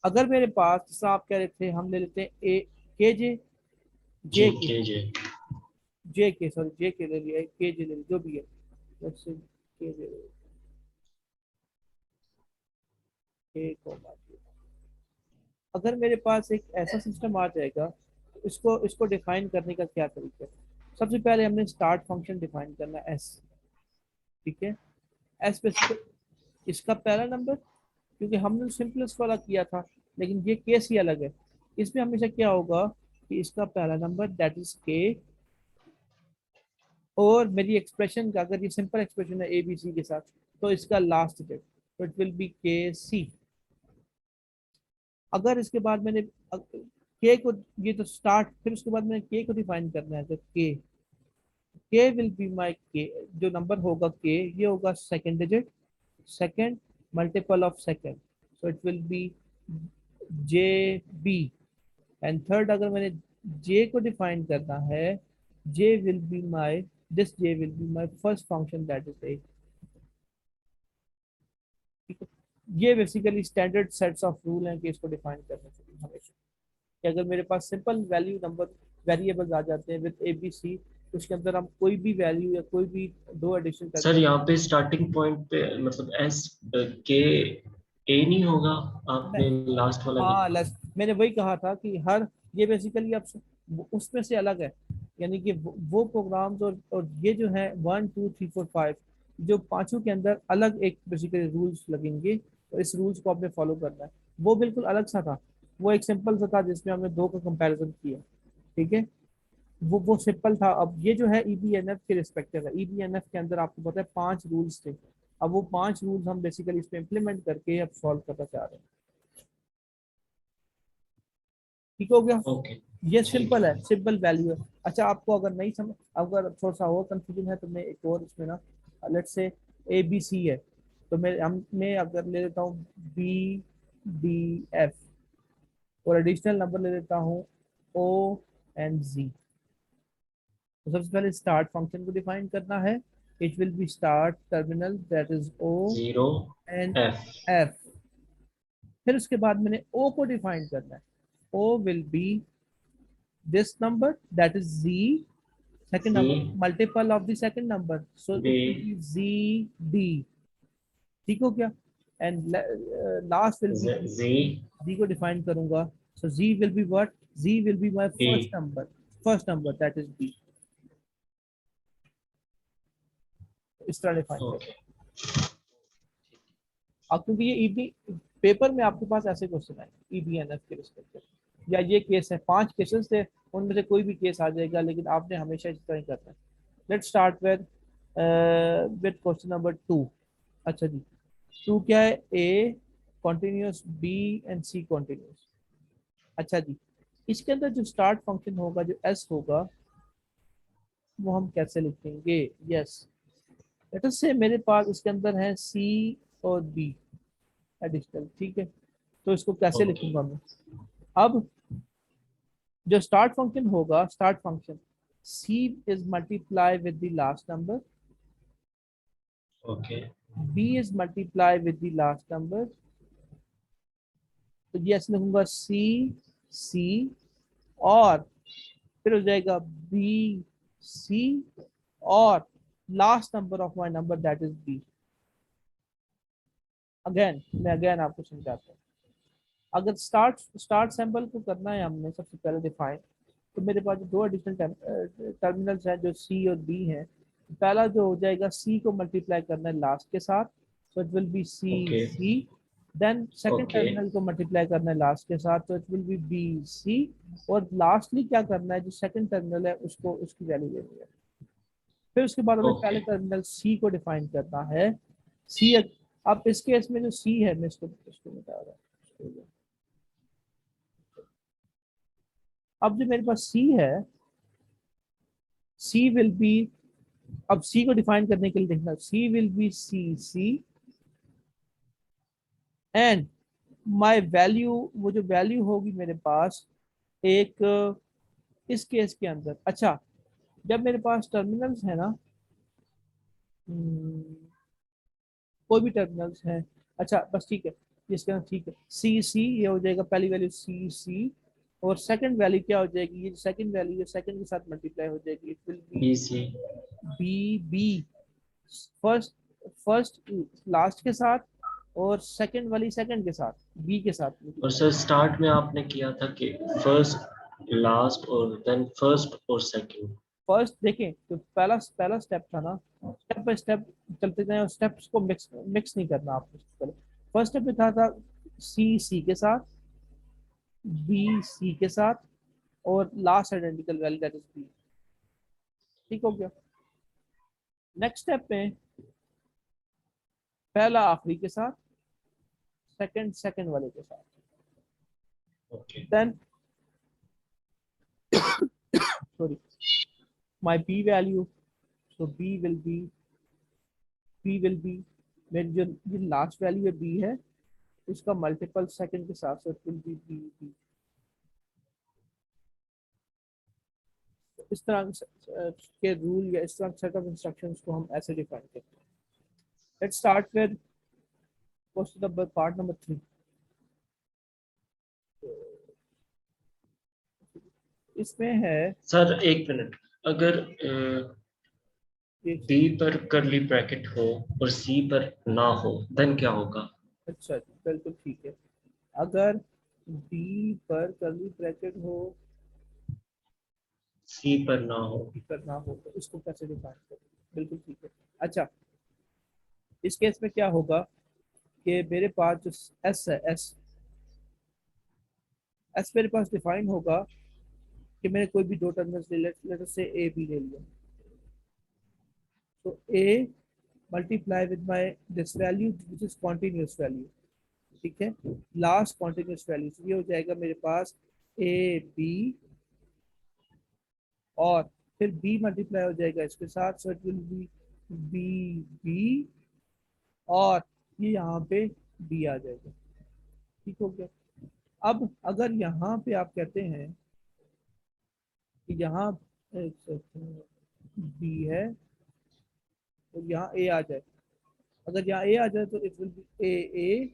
अगर मेरे पास, जैसा आप कह रहे थे, हम ले लेते हैं ए के जे, जी जे के, के जे। जे के सॉरी जे के ले लिया, के जे ले लिया, जो भी है। Let's say के जे, के कॉमा जे। अगर मेरे पास एक ऐसा सिस्टम आ जाएगा, तो इसको इसको डिफाइन करने का क्या तरीका है? सबसे पहले हमने स्टार्ट फंक्शन डिफाइन करना है, एस। ठीक है। एस बेसिकली इसका पहला नंबर, क्योंकि हमने सिंपलेस्ट वाला किया था, लेकिन ये केस ही अलग है। इसमें हमेशा क्या होगा कि इसका पहला नंबर दैट इज के, और मेरी एक्सप्रेशन का, अगर ये सिंपल एक्सप्रेशन है ए बी सी के साथ, तो इसका लास्ट डिजिट, तो इट विल बी के सी। अगर इसके बाद मैंने के को, ये तो स्टार्ट, फिर उसके बाद मैंने के को डिफाइन करना है, तो के विल बी माई के, जो नंबर होगा के, ये होगा second digit, second multiple of second, so it will be J B. And third, अगर मैंने जे को डिफाइन करना है, J will be my, this J will be my first function that is A. ये basically standard sets of rule हैं कि इसको define करने के लिए हमेशा, कि अगर मेरे पास सिंपल वैल्यू नंबर वेरिएबल्स आ जाते हैं विद ए बी सी, तो उसके अंदर हम कोई भी वैल्यू या कोई भी दो एडिशन सर करके। यहाँ पे स्टार्टिंग पॉइंट पे मतलब एस के ए नहीं होगा, आपने लास्ट वाला हाँ, लिखा। लेस, मैंने वही कहा था कि हर, ये बेसिकली अब उसमें से अलग है, यानी कि वो प्रोग्राम्स और ये जो है one two three four five, जो पांचों के अंदर अलग एक बेसिकली रूल्स लगेंगे, तो इस रूल्स को आपने फॉलो करना है। वो बिल्कुल अलग सा था, वो एक सिंपल सा था जिसमें हमने दो का कंपैरिजन किया। ठीक है। वो सिंपल था। अब ये जो है ईबीएनएफ के रिस्पेक्टिव है, ईबीएनएफ के अंदर आपको पता है पांच रूल्स थे। अब वो पांच रूल्स हम बेसिकली इसमें इम्प्लीमेंट करके अब सॉल्व करना चाह रहे हैं। ठीक हो गया। ओके ये ठीक सिंपल है। है, सिंपल वैल्यू है। अच्छा, आपको अगर नहीं समझ, अगर थोड़ा सा और कंफ्यूजन है, तो मैं एक और इसमें ना, लेट्स से ए बी सी है, तो मैं अगर ले लेता हूँ बी डी एफ, और एडिशनल नंबर ले लेता हूँ ओ एंड जी। तो सबसे पहले स्टार्ट फंक्शन को डिफाइन करना है। It will be start terminal that is O 0 F and F. फिर उसके बाद मैंने ओ को डिफाइन करना है। O will be this number that is G, second number C multiple of the second number, so it will B be z d। ठीक हो गया। And last will be Z z को define करूंगा। so z will be what? z will be my B first number that is b। इस तरह define करूंगा। Okay. अब क्योंकि ये ईबी पेपर में आपके पास ऐसे क्वेश्चन आए ईबीएनएफ के रिस्पेक्ट या ये केस है, 5 केसेस थे, उनमें से कोई भी केस आ जाएगा, लेकिन आपने हमेशा इस तरह ही करना है। Let's start with question number 2। अच्छा जी, 2 क्या है? A continuous, B and C continuous. अच्छा जी, इसके अंदर जो स्टार्ट फंक्शन होगा, जो एस होगा, वो हम कैसे लिखेंगे? यस, लेट अस से मेरे पास इसके अंदर है सी और बी एडिशनल, ठीक है। तो इसको कैसे ओके लिखूंगा मैं? अब जो स्टार्ट फंक्शन होगा, start function C is multiply with the last number, okay B is multiply with the last number. तो ये ऐसे लिखूंगा सी सी, और फिर हो जाएगा बी सी, और last number of my number that is B. मैं अगेन आपको समझाता हूँ। अगर स्टार्ट स्टार्ट सैंपल को करना है हमने सबसे पहले डिफाइन, तो मेरे पास जो दो एडिशनल टर्मिनल्स हैं जो सी और बी हैं। पहला जो हो जाएगा, सी को मल्टीप्लाई करना है लास्ट के साथ, so it will be C okay C. Then second okay terminal को मल्टीप्लाई करना है लास्ट के साथ, तो it will be B C. और लास्टली क्या करना है, जो सेकंड टर्मिनल है उसको उसकी वैल्यू लेनी है। फिर उसके बाद हमें ओके पहले टर्मिनल सी को डिफाइन करना है। सी, अब इस केस में जो सी है, मैं इसको बता रहा हूँ। अब जो मेरे पास सी है, सी विल बी, अब सी को डिफाइन करने के लिए देखना, C will be C C, and my value, वो जो वैल्यू होगी मेरे पास एक इस केस के अंदर। अच्छा, जब मेरे पास टर्मिनल्स है ना, हम्म, कोई भी टर्मिनल्स हैं, अच्छा बस ठीक है, इसके अंदर ठीक है, सी सी ये हो जाएगा पहली वैल्यू सी सी, और सेकंड वैल्यू क्या हो जाएगी? ये सेकंड वैल्यू सेकंड के साथ मल्टीप्लाई हो जाएगी, it will be B C B B, first first last के साथ, और सेकंड वाली सेकंड के साथ, बी के साथ और मल्टीप्लाई। सर स्टार्ट में आपने किया था कि फर्स्ट लास्ट और देन फर्स्ट और सेकंड। फर्स्ट देखें तो पहला पहला स्टेप था ना, स्टेप बाय स्टेप चलते जाए, और स्टेप्स को मिक्स मिक्स नहीं करना आपको। फर्स्ट स्टेप में था सी सी के साथ, बी सी के साथ, और last identical value that is B. ठीक हो गया। नेक्स्ट स्टेप में पहला आखिरी के साथ, सेकंड सेकंड वाले के साथ। Okay then sorry, my B value, so B will be मेरी जो लास्ट वैल्यू है बी है, उसका मल्टीपल सेकंड के साथ, so it will be B B. इस तरह के रूल या इस तरह सेट ऑफ इंस्ट्रक्शंस को हम ऐसे डिफाइन करते हैं। Let's start with question number part number 3। इसमें है सर एक मिनट, अगर एक, बी पर करली ब्रैकेट हो और सी पर ना हो देन क्या होगा? अच्छा बिल्कुल ठीक है। अगर बी पर कर्ली ब्रैकेट हो, सी पर ना हो। बी पर ना हो, तो इसको कैसे डिफाइन करें? बिल्कुल ठीक है। अच्छा, इस केस में क्या होगा कि मेरे पास जो एस है, एस एस मेरे पास डिफाइन होगा कि मैंने कोई भी दो टर्मिनल्स ले लेटर से ए बी ले लिया, तो A multiply with my this value which is continuous value, ठीक है, लास्ट कॉन्टिन्यूस वैल्यू, तो ये हो जाएगा मेरे पास ए बी, और फिर बी मल्टीप्लाई हो जाएगा इसके साथ, so it will be B B, और ये यहाँ पे बी आ जाएगा। ठीक हो गया। अब अगर यहाँ पे आप कहते हैं कि यहाँ बी है और यहाँ ए आ जाए, अगर यहाँ ए आ जाए तो it will be A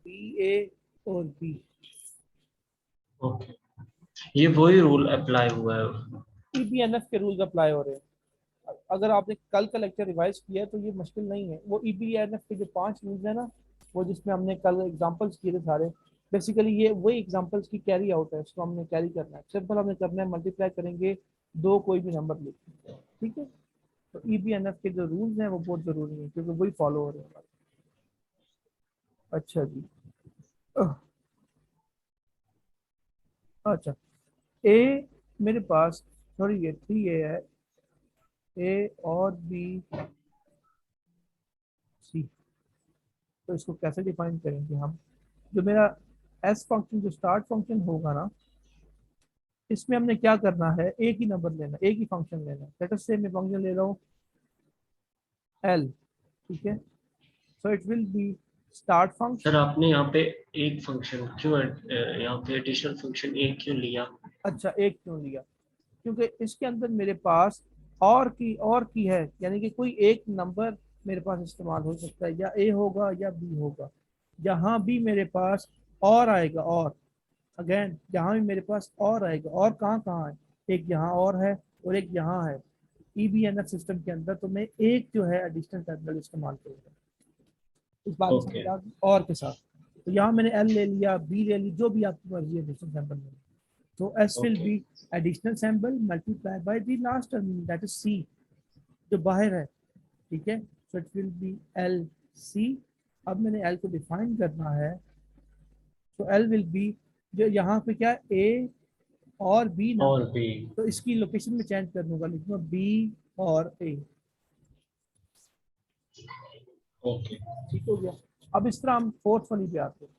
B A और बी। ओके, ये वही रूल अप्लाई हुआ है। ईबीएनएफ के रूल्स अप्लाई हो रहे हैं। अगर आपने कल का लेक्चर रिवाइज किया है तो ये मुश्किल नहीं है। वो ईबीएनएफ के जो 5 रूल्स है ना, वो जिसमें हमने कल एग्जांपल्स किए थे सारे, बेसिकली ये वही एग्जांपल्स की कैरी आउट है। इसको हमने कैरी करना है, सिंपल हमने करना है, मल्टीप्लाई करेंगे दो कोई भी नंबर लेके, ठीक है। तो ईबीएनएफ के जो रूल्स हैं वो बहुत जरूरी है क्योंकि वही फॉलो हो रहे हैं हमारे। अच्छा जी। अह, अच्छा, ए मेरे पास, सॉरी ये 3 ए है, ए और बी सी। तो इसको कैसे डिफाइन करेंगे हम? जो मेरा एस फंक्शन, जो स्टार्ट फंक्शन होगा ना, इसमें हमने क्या करना है, एक ही नंबर लेना, एक ही फंक्शन लेना है। लेट अस से मैं फंक्शन ले रहा हूँ एल, ठीक है। So it will be start sir function. आपने यहाँ पे एक फंक्शन क्यों यहाँ पे एडिशनल फंक्शन एक क्यों लिया? अच्छा, एक क्यों लिया? क्योंकि इसके अंदर मेरे पास और की है, यानी कि कोई एक नंबर मेरे पास इस्तेमाल हो सकता है, या ए होगा या बी होगा। जहाँ भी मेरे पास और आएगा, और अगेन यहाँ भी मेरे पास और आएगा, और कहाँ कहाँ है, एक यहाँ और है और एक यहाँ है। ईबीएनएफ सिस्टम के अंदर तो मैं एक जो है एडिशनल टर्मिनल इस्तेमाल करूंगा। इस बात को ओके समझ आ गई? और के साथ तो यहाँ मैंने एल ले लिया, बी ले ली, जो भी आपकी मर्जी है एडिशनल सैंपल में। तो S will okay be additional sample multiply by the last terminal, that is C, जो बाहर है, ठीक है। So it will be L C. अब मैंने एल को डिफाइन करना है, तो एल विल बी, जो यहाँ पे क्या है, ए और बी ना, और भी। तो इसकी लोकेशन में चेंज कर दूंगा, लिखूंगा बी और ए। ओके ठीक हो गया। अब इस तरह हम फोर्थ वाली पे आते हैं।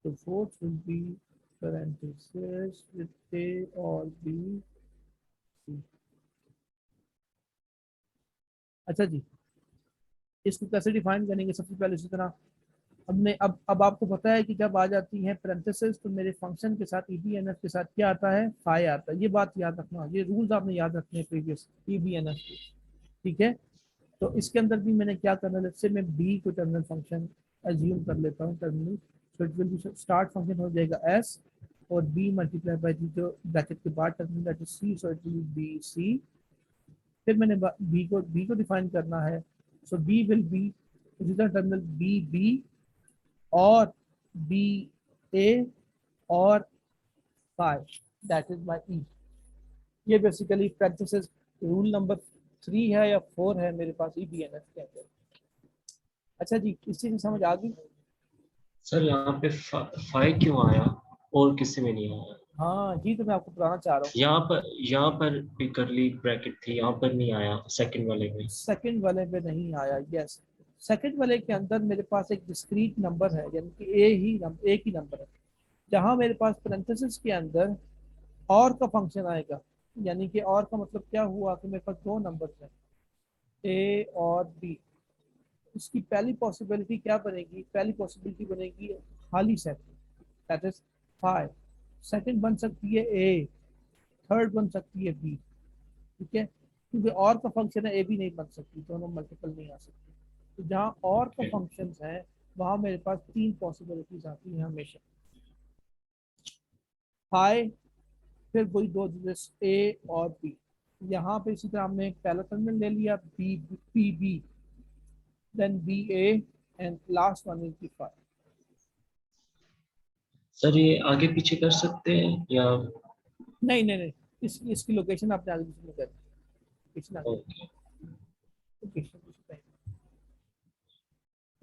तो fourth will be parenthesis with a और b c। अच्छा जी, इसको कैसे डिफाइन करेंगे? सबसे पहले इसी तरह हमने, अब आपको पता है कि जब आ जाती है पेरेंथेसिस तो मेरे फंक्शन के साथ ईबीएनएफ के साथ क्या आता है, फाई आता है। ये बात याद रखना, ये रूल्स आपने याद रखने हैं प्रीवियस ईबीएनएफ के, ठीक है। तो इसके अंदर भी मैंने क्या करना है, जैसे मैं बी को टर्मिनल फंक्शन एज्यूम कर लेता हूँ, terminal. So it will be, start function हो जाएगा एस और बी मल्टीप्लाई बाई दी, जो ब्रैकेट के बाद terminal that is C, so it will be C. फिर मैंने बी को डिफाइन करना है। So B will be terminal B B और बी ए और five, that is my E. ये बेसिकली प्रैक्टिस रूल नंबर 3 है या 4 है मेरे पास ईबीएनएफ के अंदर। अच्छा जी, इस चीज में समझ आ गई? सर, यहाँ पे फाइव क्यों आया और किसी में नहीं आया? हाँ जी, तो मैं आपको बताना चाह रहा हूँ। यहाँ पर भी करली ब्रैकेट थी, यहाँ पर नहीं आया सेकंड वाले में। सेकंड वाले पे नहीं आया, यस। सेकंड वाले के अंदर मेरे पास एक डिस्क्रीट नंबर है, यानी कि एक ही नंबर है। जहाँ मेरे पास पेरेंथेसिस के अंदर और का फंक्शन आएगा, यानी कि और का मतलब क्या हुआ कि मेरे पास दो नंबर हैं, ए और बी। इसकी पहली पॉसिबिलिटी क्या बनेगी? पहली पॉसिबिलिटी बनेगी खाली सेट, दैट इज 5। सेकंड बन सकती है ए, थर्ड बन सकती है बी, ठीक है। क्योंकि और का फंक्शन है, ए भी नहीं बन सकती, दोनों मल्टीपल नहीं आ सकती। तो जहाँ और का Okay. फंक्शन है वहां मेरे पास 3 पॉसिबिलिटीज आती हैं हमेशा, फाइव, फिर वही दो ए और बी। यहाँ पे इसी तरह हमने पहला टर्मिनल ले लिया B, B B, then B A, and last one is B five. Sir ये आगे पीछे कर सकते हैं या? नहीं नहीं नहीं, इसकी लोकेशन आपने आगे पीछे नहीं करनी, लोकेशन आगे, ओके लोकेशन पीछे,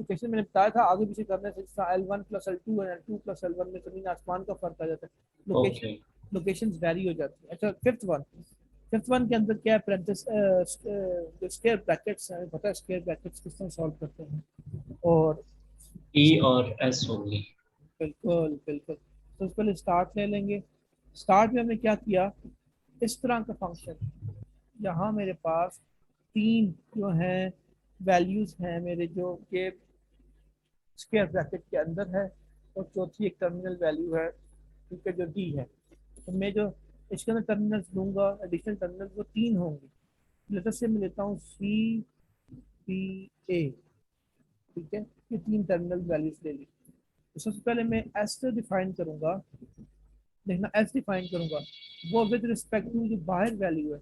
लोकेशन मैंने बताया था आगे पीछे करने से L1 प्लस L2 और L2 प्लस L1 में जमीन आसमान का फर्क आ जाता है। ओके। लोकेशन वैरी हो जाती है। अच्छा, फिफ्थ वन के अंदर क्या है, पेरेंथेसिस, जो स्क्वायर ब्रैकेट्स हैं, पता है स्क्वायर ब्रैकेट्स किस तरह सॉल्व करते हैं? और ई और एस होंगी। बिल्कुल बिल्कुल। तो उसके लिए स्टार्ट ले लेंगे। स्टार्ट में हमने क्या किया, इस तरह का फंक्शन, यहाँ मेरे पास 3 जो हैं वैल्यूज हैं मेरे, जो के स्क्वायर ब्रैकेट के अंदर है। और चौथी एक टर्मिनल वैल्यू है, ठीक है, जो डी है। तो मैं जो इसके अंदर टर्मिनल्स लूंगा, एडिशनल टर्मिनल, वो 3 होंगे। लेटर से मैं लेता हूँ सी पी ए, ठीक है, ये 3 टर्मिनल वैल्यूज ले ली। तो सबसे पहले मैं एस डिफाइन करूंगा, देखना एस डिफाइन करूंगा, वो विद रिस्पेक्ट टू जो बाहर वैल्यू है,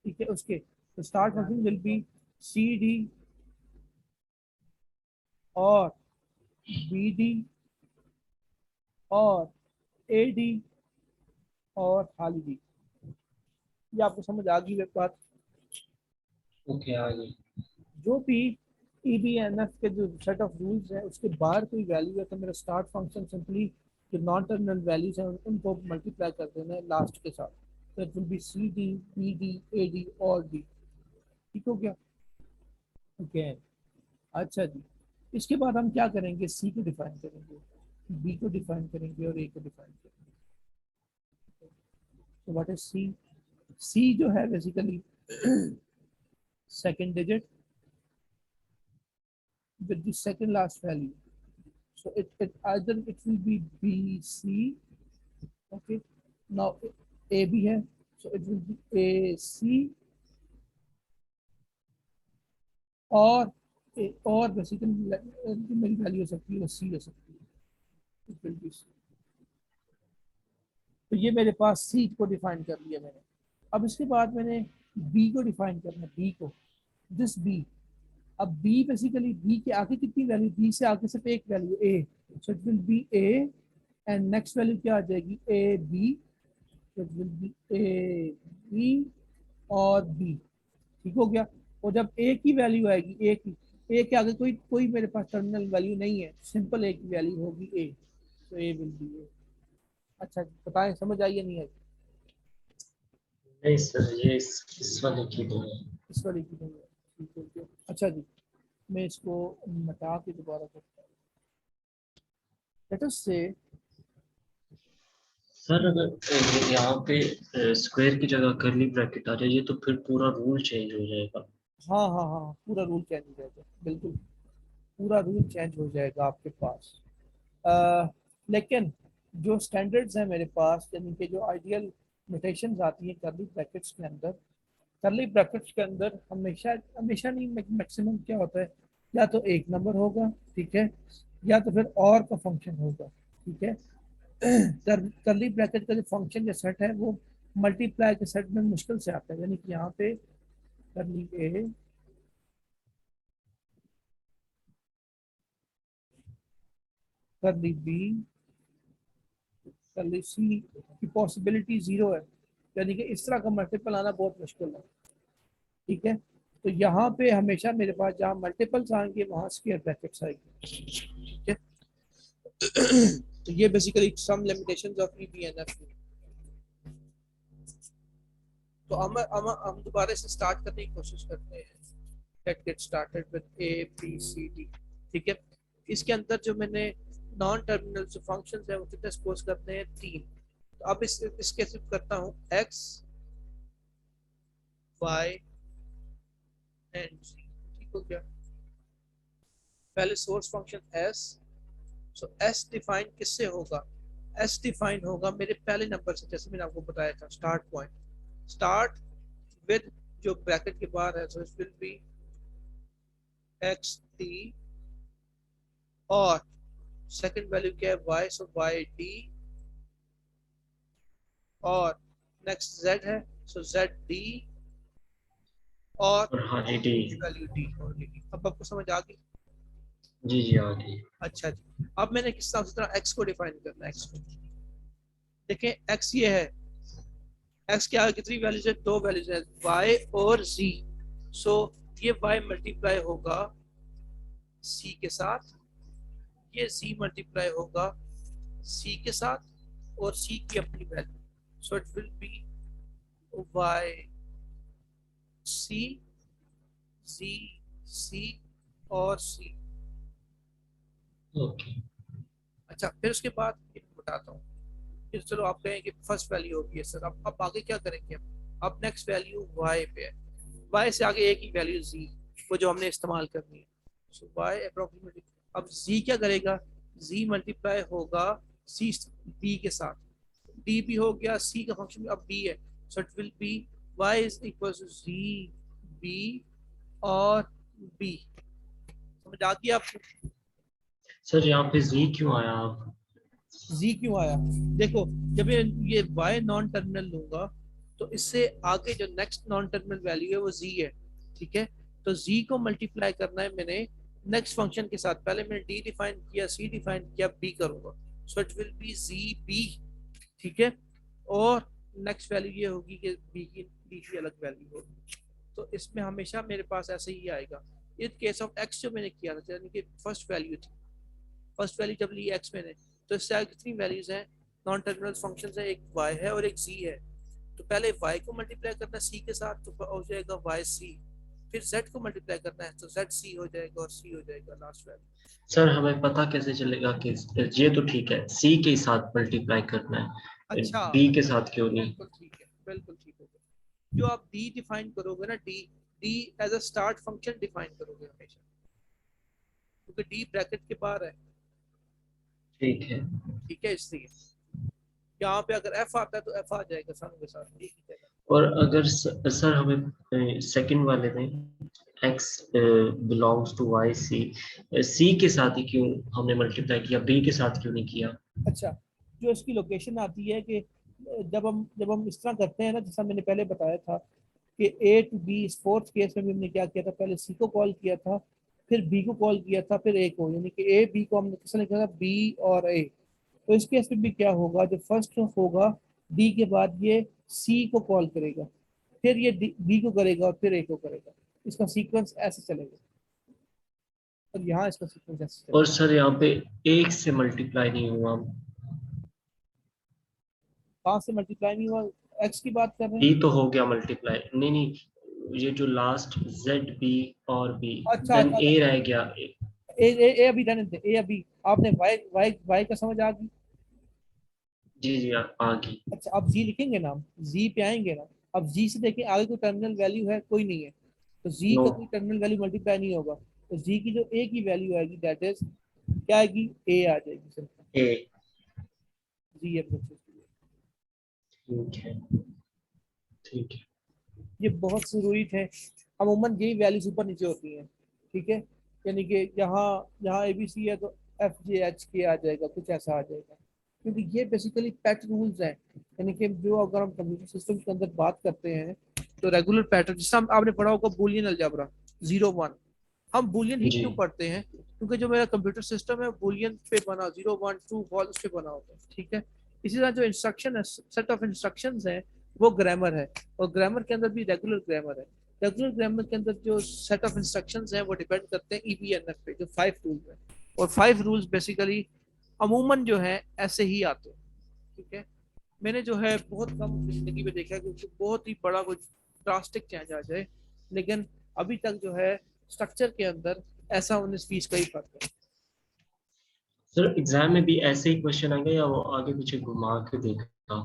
ठीक है, उसके। तो start function will be C D और बी डी और ए डी और खाली डी। ये आपको समझ आ गई बात? ओके, आगे। जो भी ई बी एन एफ के जो सेट ऑफ रूल्स है उसके बाहर कोई वैल्यू है तो मेरा स्टार्ट फंक्शन सिंपली जो नॉन टर्मिनल वैल्यूज हैं उनको मल्टीप्लाई कर देना है लास्ट के साथ। तो it will be C D B D A D और डी। ठीक हो गया? ओके। अच्छा जी, इसके बाद हम क्या करेंगे, सी को डिफाइन करेंगे, बी को डिफाइन करेंगे और ए को डिफाइन करेंगे। तो व्हाट इज सी? सी जो है basically second digit with the second last value. So it either it will be B C. Okay. Now A B है, so it will be A C और और बेसिकली मेरी वैल्यू हो सकती है सी हो सकती है, it will be C. तो ये मेरे पास सी को डिफाइन कर लिया मैंने। अब इसके बाद मैंने बी को डिफाइन करना, बी को, दिस बी। अब बी बेसिकली बी के आगे कितनी वैल्यू, बी से आगे सिर्फ एक value A, so it will be A and next value क्या आ जाएगी, A B, it will be A B और बी। ठीक हो गया? और जब ए की वैल्यू आएगी, ए की, ए के आगे कोई कोई मेरे पास टर्मिनल वैल्यू नहीं है, सिंपल ए की वैल्यू होगी ए, तो ए विल बी ए। अच्छा बताएं, समझ आई या नहीं आई? नहीं सर, ये इस वाले की तो है। इस वाली की नहीं है? ठीक है, ठीक है। अच्छा जी, मैं इसको मिटा के दोबारा करता हूँ। लेट अस से सर अगर यहाँ पे स्क्वायर की जगह कर्ली ब्रैकेट आ जाए तो फिर पूरा रूल चेंज हो जाएगा। हाँ हाँ हाँ, पूरा रूल चेंज हो जाएगा, बिल्कुल पूरा रूल चेंज हो जाएगा आपके पास। लेकिन जो स्टैंडर्ड्स हैं मेरे पास, यानी कि जो आइडियल नोटेशंस आती हैं करली ब्रैकेट्स के अंदर, करली ब्रैकेट्स के अंदर हमेशा हमेशा नहीं, मैक्सिमम क्या होता है, या तो एक नंबर होगा, ठीक है, या तो फिर और का फंक्शन होगा, ठीक है। करली ब्रैकेट का जो फंक्शन या सेट है वो मल्टीप्लाई के सेट में मुश्किल से आता है, यानी कि यहाँ पे करली ए, करली बी, करली सी की पॉसिबिलिटी जीरो है, यानी कि इस तरह का मल्टीपल आना बहुत मुश्किल है, ठीक है। तो यहाँ पे हमेशा मेरे पास जहाँ मल्टीपल्स आएंगे वहाँ स्क्वायर ब्रैकेट्स आएंगे, ठीक है। तो ये बेसिकली सम लिमिटेशंस ऑफ ईबीएनएफ। तो हम दोबारा से स्टार्ट करने की कोशिश करते हैं। Let's get started with A B C D, ठीक है। इसके अंदर जो मैंने नॉन टर्मिनल जो फंक्शंस है वो कितने सपोज करते हैं, 3। तो अब इसके सिर्फ करता हूँ एक्स वाई एंड जी। ठीक हो गया? पहले सोर्स फंक्शन एस, सो एस डिफाइन किससे होगा, एस डिफाइन होगा मेरे पहले नंबर से, जैसे मैंने आपको बताया था स्टार्ट पॉइंट, स्टार्ट विद जो ब्रैकेट के बाहर है, so it will B x T और सेकंड वैल्यू क्या है वाई, सो वाई डी और नेक्स्ट जेड है, सो जेड डी और और हाँ जी डी। वैल्यू डी और डी। अब आपको समझ आ गई? जी जी, आ गई। अच्छा जी, अब मैंने किस तरह एक्स को डिफाइन करना है, एक्स को देखें, एक्स ये है, एक्स के आगे कितनी वैल्यूज है, 2 वैल्यूज है, वाई और जी। सो ये वाई मल्टीप्लाई होगा सी के साथ, ये सी मल्टीप्लाई होगा सी के साथ और सी की अपनी value, so it will be Y C C C और सी। ओके। अच्छा, फिर उसके बाद बताता हूँ, फिर चलो आप कहेंगे फर्स्ट वैल्यू होगी है सर, अब आगे क्या करेंगे हम, अब नेक्स्ट वैल्यू वाई पे है, वाई से आगे एक ही वैल्यू जी, वो जो हमने इस्तेमाल करनी है, सो वाई अप्रोक्सीमेटली। अब जी क्या करेगा, z मल्टीप्लाई होगा c b के साथ, d भी हो गया, c का फंक्शन अब b है, so it will be y is equal to z b और b। समझ आ गया आपको? सर यहाँ पे जी क्यों आया आप? z क्यों आया? देखो, जब ये y नॉन टर्मिनल लूंगा तो इससे आगे जो नेक्स्ट नॉन टर्मिनल वैल्यू है वो z है, ठीक है? तो z को मल्टीप्लाई करना है मैंने नेक्स्ट फंक्शन के साथ, पहले मैंने d डिफाइन किया, c डिफाइन किया, b करूंगा, सो it will B z b, ठीक है? और नेक्स्ट वैल्यू ये होगी कि b की अलग वैल्यू होगी, तो इसमें हमेशा मेरे पास ऐसे ही आएगा। इन केस ऑफ x जो मैंने किया था, यानी कि फर्स्ट वैल्यू थी, फर्स्ट वैल्यू जब ली x मैंने, तो इससे आगे कितनी वैल्यूज हैं नॉन टर्मिनल फंक्शन है, एक y है और एक z है, तो पहले y को मल्टीप्लाई करना c के साथ तो हो जाएगा yc, फिर z को मल्टीप्लाई करना है तो zc हो जाएगा और c हो जाएगा लास्ट वैल्यू। सर हमें पता कैसे चलेगा कि ये तो ठीक है सी के साथ मल्टीप्लाई करना है, अच्छा, बी के साथ क्यों नहीं? बिल्कुल ठीक है, बिल्कुल ठीक है। जो आप d डिफाइन करोगे ना, d as a start function define करोगे हमेशा, क्योंकि d ब्रैकेट के बाहर है, ठीक है। ठीक है? इसलिए यहाँ पे अगर f आता है तो f आ जाएगा सामने के साथ, d की जगह। और अगर सर हमें सेकंड वाले में x बिलोंग्स टू y सी, सी के साथ ही क्यों हमने मल्टीप्लाई किया, बी के साथ क्यों नहीं किया? अच्छा, जो इसकी लोकेशन आती है कि जब हम इस तरह करते हैं ना, जैसा मैंने पहले बताया था कि ए टू बी, इस फोर्थ केस में भी हमने क्या किया था, पहले सी को कॉल किया था, फिर बी को कॉल किया था, फिर ए को, यानी कि ए बी को हमने किसने लिखा था, बी और ए। तो इस केस में भी क्या होगा, जो फर्स्ट होगा डी के बाद ये सी को कॉल करेगा, फिर ये बी को करेगा और फिर ए को करेगा, इसका सीक्वेंस ऐसे चलेगा, और यहाँ इसका सीक्वेंस ऐसे और चलेगा। सर यहाँ पे एक से मल्टीप्लाई नहीं हुआ, कहाँ से मल्टीप्लाई नहीं हुआ? एक्स की बात कर रहे बी हैं। तो हो गया मल्टीप्लाई, नहीं नहीं, ये जो लास्ट जेड बी और बी, अच्छा देन अच्छा ए अच्छा, रह गया। ए अभी रहने दे, ए अभी आपने वाई वाई वाई का समझ आ गई। जी जी आ गई। अच्छा, अब जी लिखेंगे ना, जी पे आएंगे ना, अब जी से देखिए आगे कोई टर्मिनल वैल्यू है? कोई नहीं है, तो जी नो। का कोई टर्मिनल वैल्यू मल्टीप्लाई नहीं होगा, तो जी की जो ए की वैल्यू आएगी दैट इज क्या आएगी, ए आ जाएगी सिर्फ, ए। जी अप्रोचेस के लिए। ठीक है। ठीक है। ये बहुत जरूरी थे, अमूमन यही वैल्यूज ऊपर नीचे होती हैं, ठीक है? यानी कि यहाँ यहाँ ए बी सी है तो एफ जे एच के आ जाएगा, कुछ ऐसा आ जाएगा, क्योंकि ये बेसिकली पैट रूल्स हैं। यानी कि जो अगर हम कंप्यूटर सिस्टम के अंदर बात करते हैं तो रेगुलर पैटर्न, जिससे आपने पढ़ा होगा बूलियन अलजेब्रा, 0 1, हम बूलियन ही जी क्यों पढ़ते हैं? क्योंकि जो मेरा कंप्यूटर सिस्टम है बूलियन पे बना, 0 1 2 उस पे बना होता है, ठीक है? इसी तरह जो इंस्ट्रक्शन है, सेट ऑफ इंस्ट्रक्शंस है, वो ग्रामर है, और ग्रामर के अंदर भी रेगुलर ग्रामर है। रेगुलर ग्रामर के अंदर जो सेट ऑफ इंस्ट्रक्शंस हैं वो डिपेंड करते हैं ईबीएनएफ पे, जो 5 रूल्स हैं, और 5 रूल्स बेसिकली अमूमन जो है ऐसे ही आते हैं, ठीक है? मैंने जो है बहुत कम जिंदगी में देखा है कि बहुत ही बड़ा कोई ड्रास्टिक चेंज आ जाए, लेकिन अभी तक जो है स्ट्रक्चर के अंदर ऐसा 19 20 का ही फर्क है। सर एग्जाम में भी ऐसे ही क्वेश्चन आएंगे या वो आगे पीछे घुमा के देखा?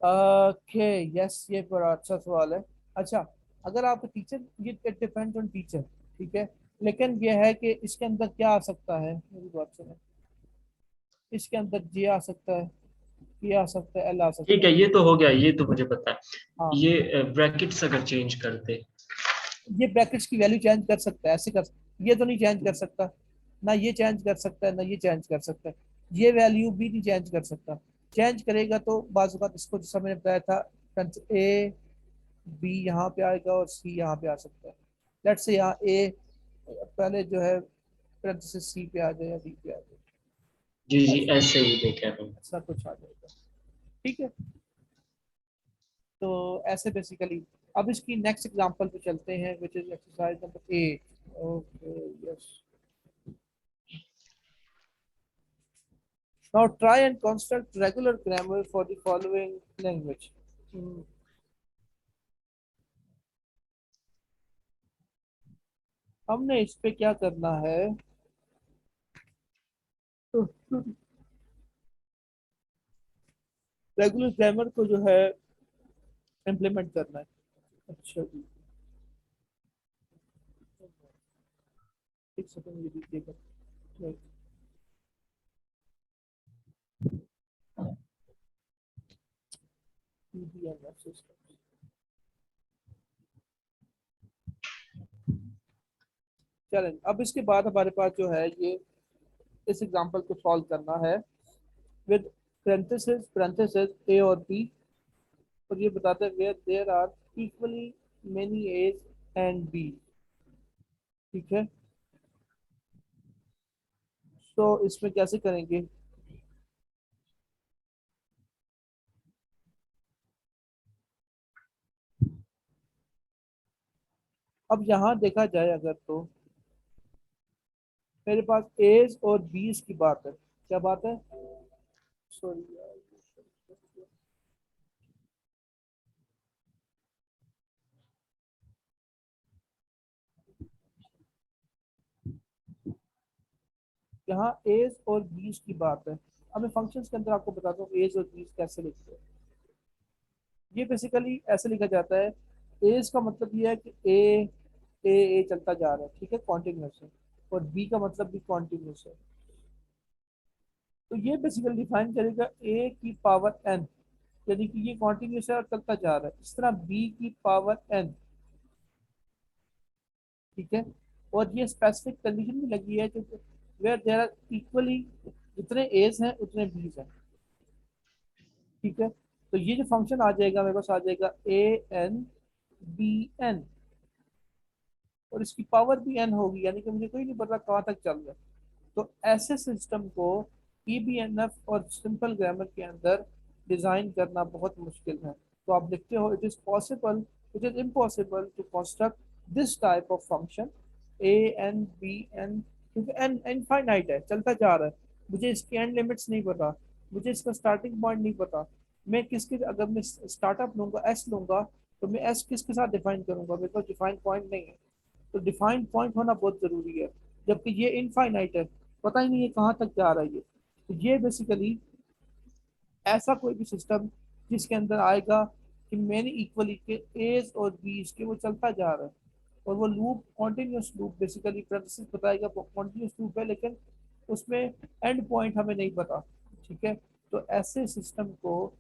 ओके, यस, ये बड़ा अच्छा सवाल है। अच्छा, अगर आप टीचर, ये डिपेंड ऑन टीचर, ठीक है? लेकिन ये है कि इसके अंदर क्या आ सकता है, मेरी बात सुनो, इसके अंदर जे आ सकता है, पी आ सकता है, एल आ ठीक सकता है, है। ये तो हो गया, ये तो मुझे पता है। हाँ, ये ब्रैकेट्स अगर चेंज करते। ये ब्रैकेट्स की वैल्यू चेंज कर सकता है, ऐसे कर, ये तो नहीं चेंज कर सकता, ना ये चेंज कर सकता है, ना ये चेंज कर सकता है, ये वैल्यू भी नहीं चेंज कर सकता। चेंज करेगा तो बाजू का इसको, जैसा मैंने बताया था, ए बी यहाँ पे आएगा और सी यहाँ पे आ सकता है। लेट्स से यहाँ ए पहले जो है पेरेंथेसिस सी पे आ जाए या डी पे आ जाए, जी जी ऐसा ऐसे ही देखा है मैंने। ऐसा कुछ आ जाएगा, ठीक है? तो ऐसे बेसिकली, अब इसकी नेक्स्ट एग्जांपल पे चलते हैं, which is exercise number 8। Okay, yes, now try and construct regular grammar for the following language. हमने इस पे क्या करना है, रेगुलर ग्रामर को जो है इम्प्लीमेंट करना है। अच्छा जी, एक सेकंड ये दीजिएगा। EBNF system. चलें, अब इसके बाद हमारे पास जो है ये इस एग्जांपल को सॉल्व करना है विद parenthesis ए और बी, और ये बताते हैं where there are equally many a's and B. ठीक है, तो इसमें कैसे करेंगे? अब यहाँ देखा जाए अगर तो मेरे पास एज और बीस की बात है। क्या बात है? सॉरी, यहाँ एज और बीस की बात है। अब मैं फंक्शंस के अंदर आपको बताता हूँ एज और बीस कैसे लिखते हैं। ये बेसिकली ऐसे लिखा जाता है, एज का मतलब ये है कि ए चलता जा रहा है, ठीक है, कॉन्टिन्यूस है, और बी का मतलब भी कॉन्टिन्यूस है। तो ये बेसिकली डिफाइन करेगा ए की पावर एन, यानी कि ये कॉन्टिन्यूस है और चलता जा रहा है। इस तरह बी की पावर एन, ठीक है, और ये स्पेसिफिक कंडीशन भी लगी है जो वेयर देयर आर इक्वली, जितने एज हैं उतने बीज हैं। ठीक है, तो ये जो फंक्शन आ जाएगा मेरे पास आ जाएगा ए एन बी एन, और इसकी पावर भी एन होगी, यानी कि मुझे कोई नहीं पता कहाँ तक चल रहा है। तो ऐसे सिस्टम को EBNF और सिंपल ग्रामर के अंदर डिजाइन करना बहुत मुश्किल है। तो आप लिखते हो it is impossible to construct this type of function A N B N, क्योंकि एन इनफाइनाइट है, चलता जा रहा है। मुझे इसकी एंड लिमिट्स नहीं पता, मुझे इसका स्टार्टिंग पॉइंट नहीं पता। मैं किसके, अगर मैं स्टार्टअप लूंगा एस लूंगा, तो मैं एस किसके साथ डिफाइन करूंगा? मेरे पास डिफाइन पॉइंट नहीं है। तो डिफाइंड पॉइंट होना बहुत जरूरी है, जबकि ये इनफाइनाइट है, पता ही नहीं है कहाँ तक जा रहा है ये। तो ये बेसिकली ऐसा कोई भी सिस्टम जिसके अंदर आएगा कि मैंने इक्वली के एज और बीस के वो चलता जा रहा है, और वो लूप कॉन्टिन्यूस लूप बेसिकली प्रेडिसेस बताएगा वो कॉन्टिन्यूस लूप है, लेकिन उसमें एंड पॉइंट हमें नहीं पता। ठीक है, तो ऐसे सिस्टम को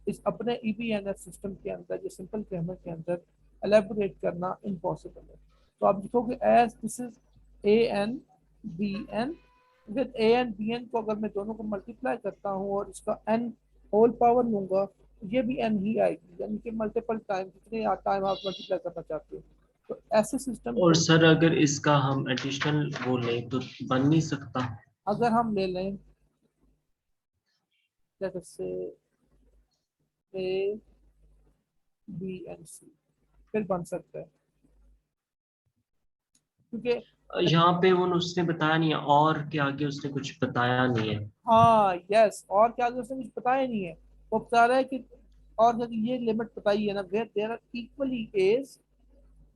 इस अपने EBNF सिस्टम के अंदर या सिंपल ग्रामर के अंदर एलेबोरेट करना इम्पॉसिबल है। तो आप लिखोगे as this is A N B N, with A N B N को अगर मैं दोनों को मल्टीप्लाई करता हूँ और इसका एन होल पावर लूंगा, तो ये भी एन ही आएगी, यानी कि मल्टीपल टाइम, जितने टाइम आप मल्टीप्लाई करना चाहते हो। तो ऐसे सिस्टम और को सर अगर इसका हम एडिशनल वो लें तो बन नहीं सकता? अगर हम ले लें जैसे ए बी एन सी, फिर बन सकता है, क्योंकि यहाँ पे वो उसने बताया नहीं है, और के आगे उसने कुछ बताया नहीं है। हाँ यस, और क्या आगे उसने कुछ बताया नहीं है। वो बता रहा है कि और जब ये लिमिट बताई है ना, where there are equally a's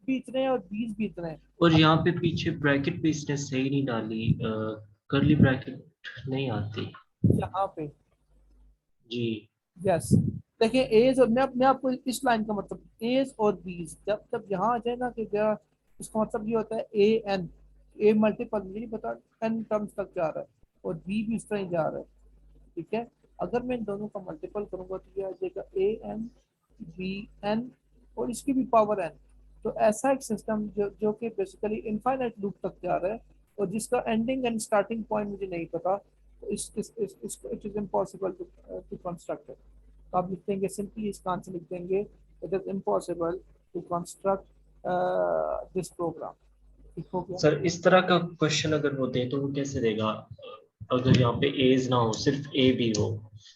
भी इतने हैं और बीस भी इतने हैं। और अब यहाँ पे पीछे ब्रैकेट भी इसने सही नहीं डाली, करली ब्रैकेट नहीं आती। यहाँ पे जी। यस, देखिए एज, और मैं आपको इस लाइन का मतलब एज और बीस जब जब यहाँ आ जाए ना कि जरा, इसका मतलब ये होता है ए एन, ए मल्टीपल मुझे नहीं पता एन टर्म्स तक जा रहा है, और बी भी इस तरह ही जा रहा है। ठीक है, अगर मैं इन दोनों का मल्टीपल करूंगा तो ये आ जाएगा ए एन बी एन, और इसकी भी पावर एन। तो ऐसा एक सिस्टम जो कि बेसिकली इनफाइनाइट लूप तक जा रहा है, और जिसका एंडिंग एंड स्टार्टिंग पॉइंट मुझे नहीं पता, तो इसको it is impossible to construct. तो आप लिख देंगे सिंपली इसका आंसर लिख देंगे, it is impossible to construct this program. ठीक हो गया? सर इस तरह का क्वेश्चन अगर वो दे तो वो कैसे देगा? अगर यहाँ पे एज ना हो, सिर्फ ए भी हो,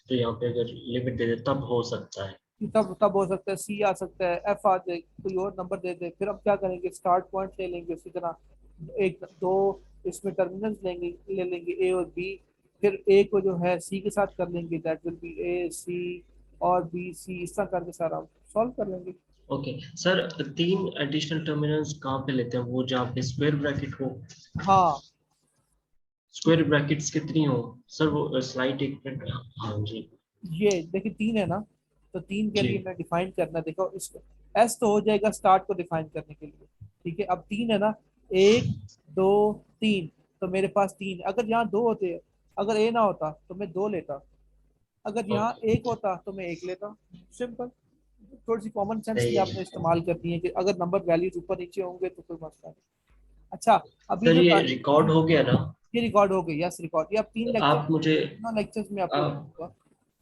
तो यहाँ पे अगर लिमिट दे दे तब हो सकता है। कि तब तब हो सकता है सी आ सकता है, एफ आ जाए, कोई और नंबर दे दे, फिर हम क्या करेंगे, स्टार्ट पॉइंट ले लेंगे उसी तरह, एक दो इसमें टर्मिनल्स लेंगे, ले लेंगे ए और बी, फिर ए को जो है सी के साथ कर लेंगे, दैट विल बी ए सी, और बी सी, इस तरह करके सारा सॉल्व कर लेंगे। ओके सर, तीन एडिशनल टर्मिनल्स कहाँ पे लेते हैं? वो जहाँ पे स्क्वायर ब्रैकेट हो। हाँ, स्क्वायर ब्रैकेट्स कितनी हो? सर वो स्लाइड एक मिनट। हाँ जी। ये देखिए तीन है ना, तो तीन के जी। लिए मैं डिफाइन करना, देखो इसको एस तो हो जाएगा स्टार्ट को डिफाइन करने के लिए। ठीक है, अब तीन है ना, एक दो तीन, तो मेरे पास तीन, अगर यहाँ दो होते, अगर ए ना होता तो मैं दो लेता, अगर यहाँ ओके। एक होता तो मैं एक लेता। सिंपल। थोड़ी सी कॉमन सेंस सही भी है। आपने इस्तेमाल करनी है कि अगर नंबर वैल्यूज ऊपर नीचे होंगे तो कोई मसला नहीं। अच्छा, अभी सर जो ये रिकॉर्ड हो गया ना? ये रिकॉर्ड हो गई, यस रिकॉर्ड, ये आप 3 लेक्चर, आप मुझे तीनों लेक्चर्स में अपलोड आप करूंगा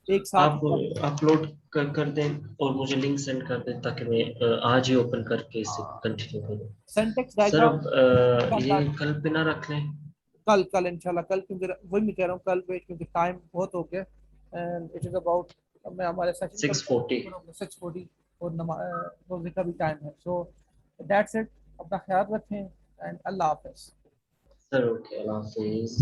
एक साथ आप ही। अपलोड कर दें और मुझे लिंक सेंड कर दें ताकि मैं आज ही ओपन करके इसे कंटिन्यू करूं। सिंटेक्स सर डायग्राम अब ये इंशाल्लाह कल पे ना रख लें? कल, कल इंशाल्लाह कल, क्योंकि वही मैं कह रहा हूँ कल पे, क्योंकि टाइम बहुत हो गया एंड इट इज अबाउट, मैं हमारे सेशन का 6:40। 6:40 और रोजे का भी टाइम है। सो दैट्स इट, अपना ख्याल रखें and Allah Hafiz. Sir okay, Allah Hafiz.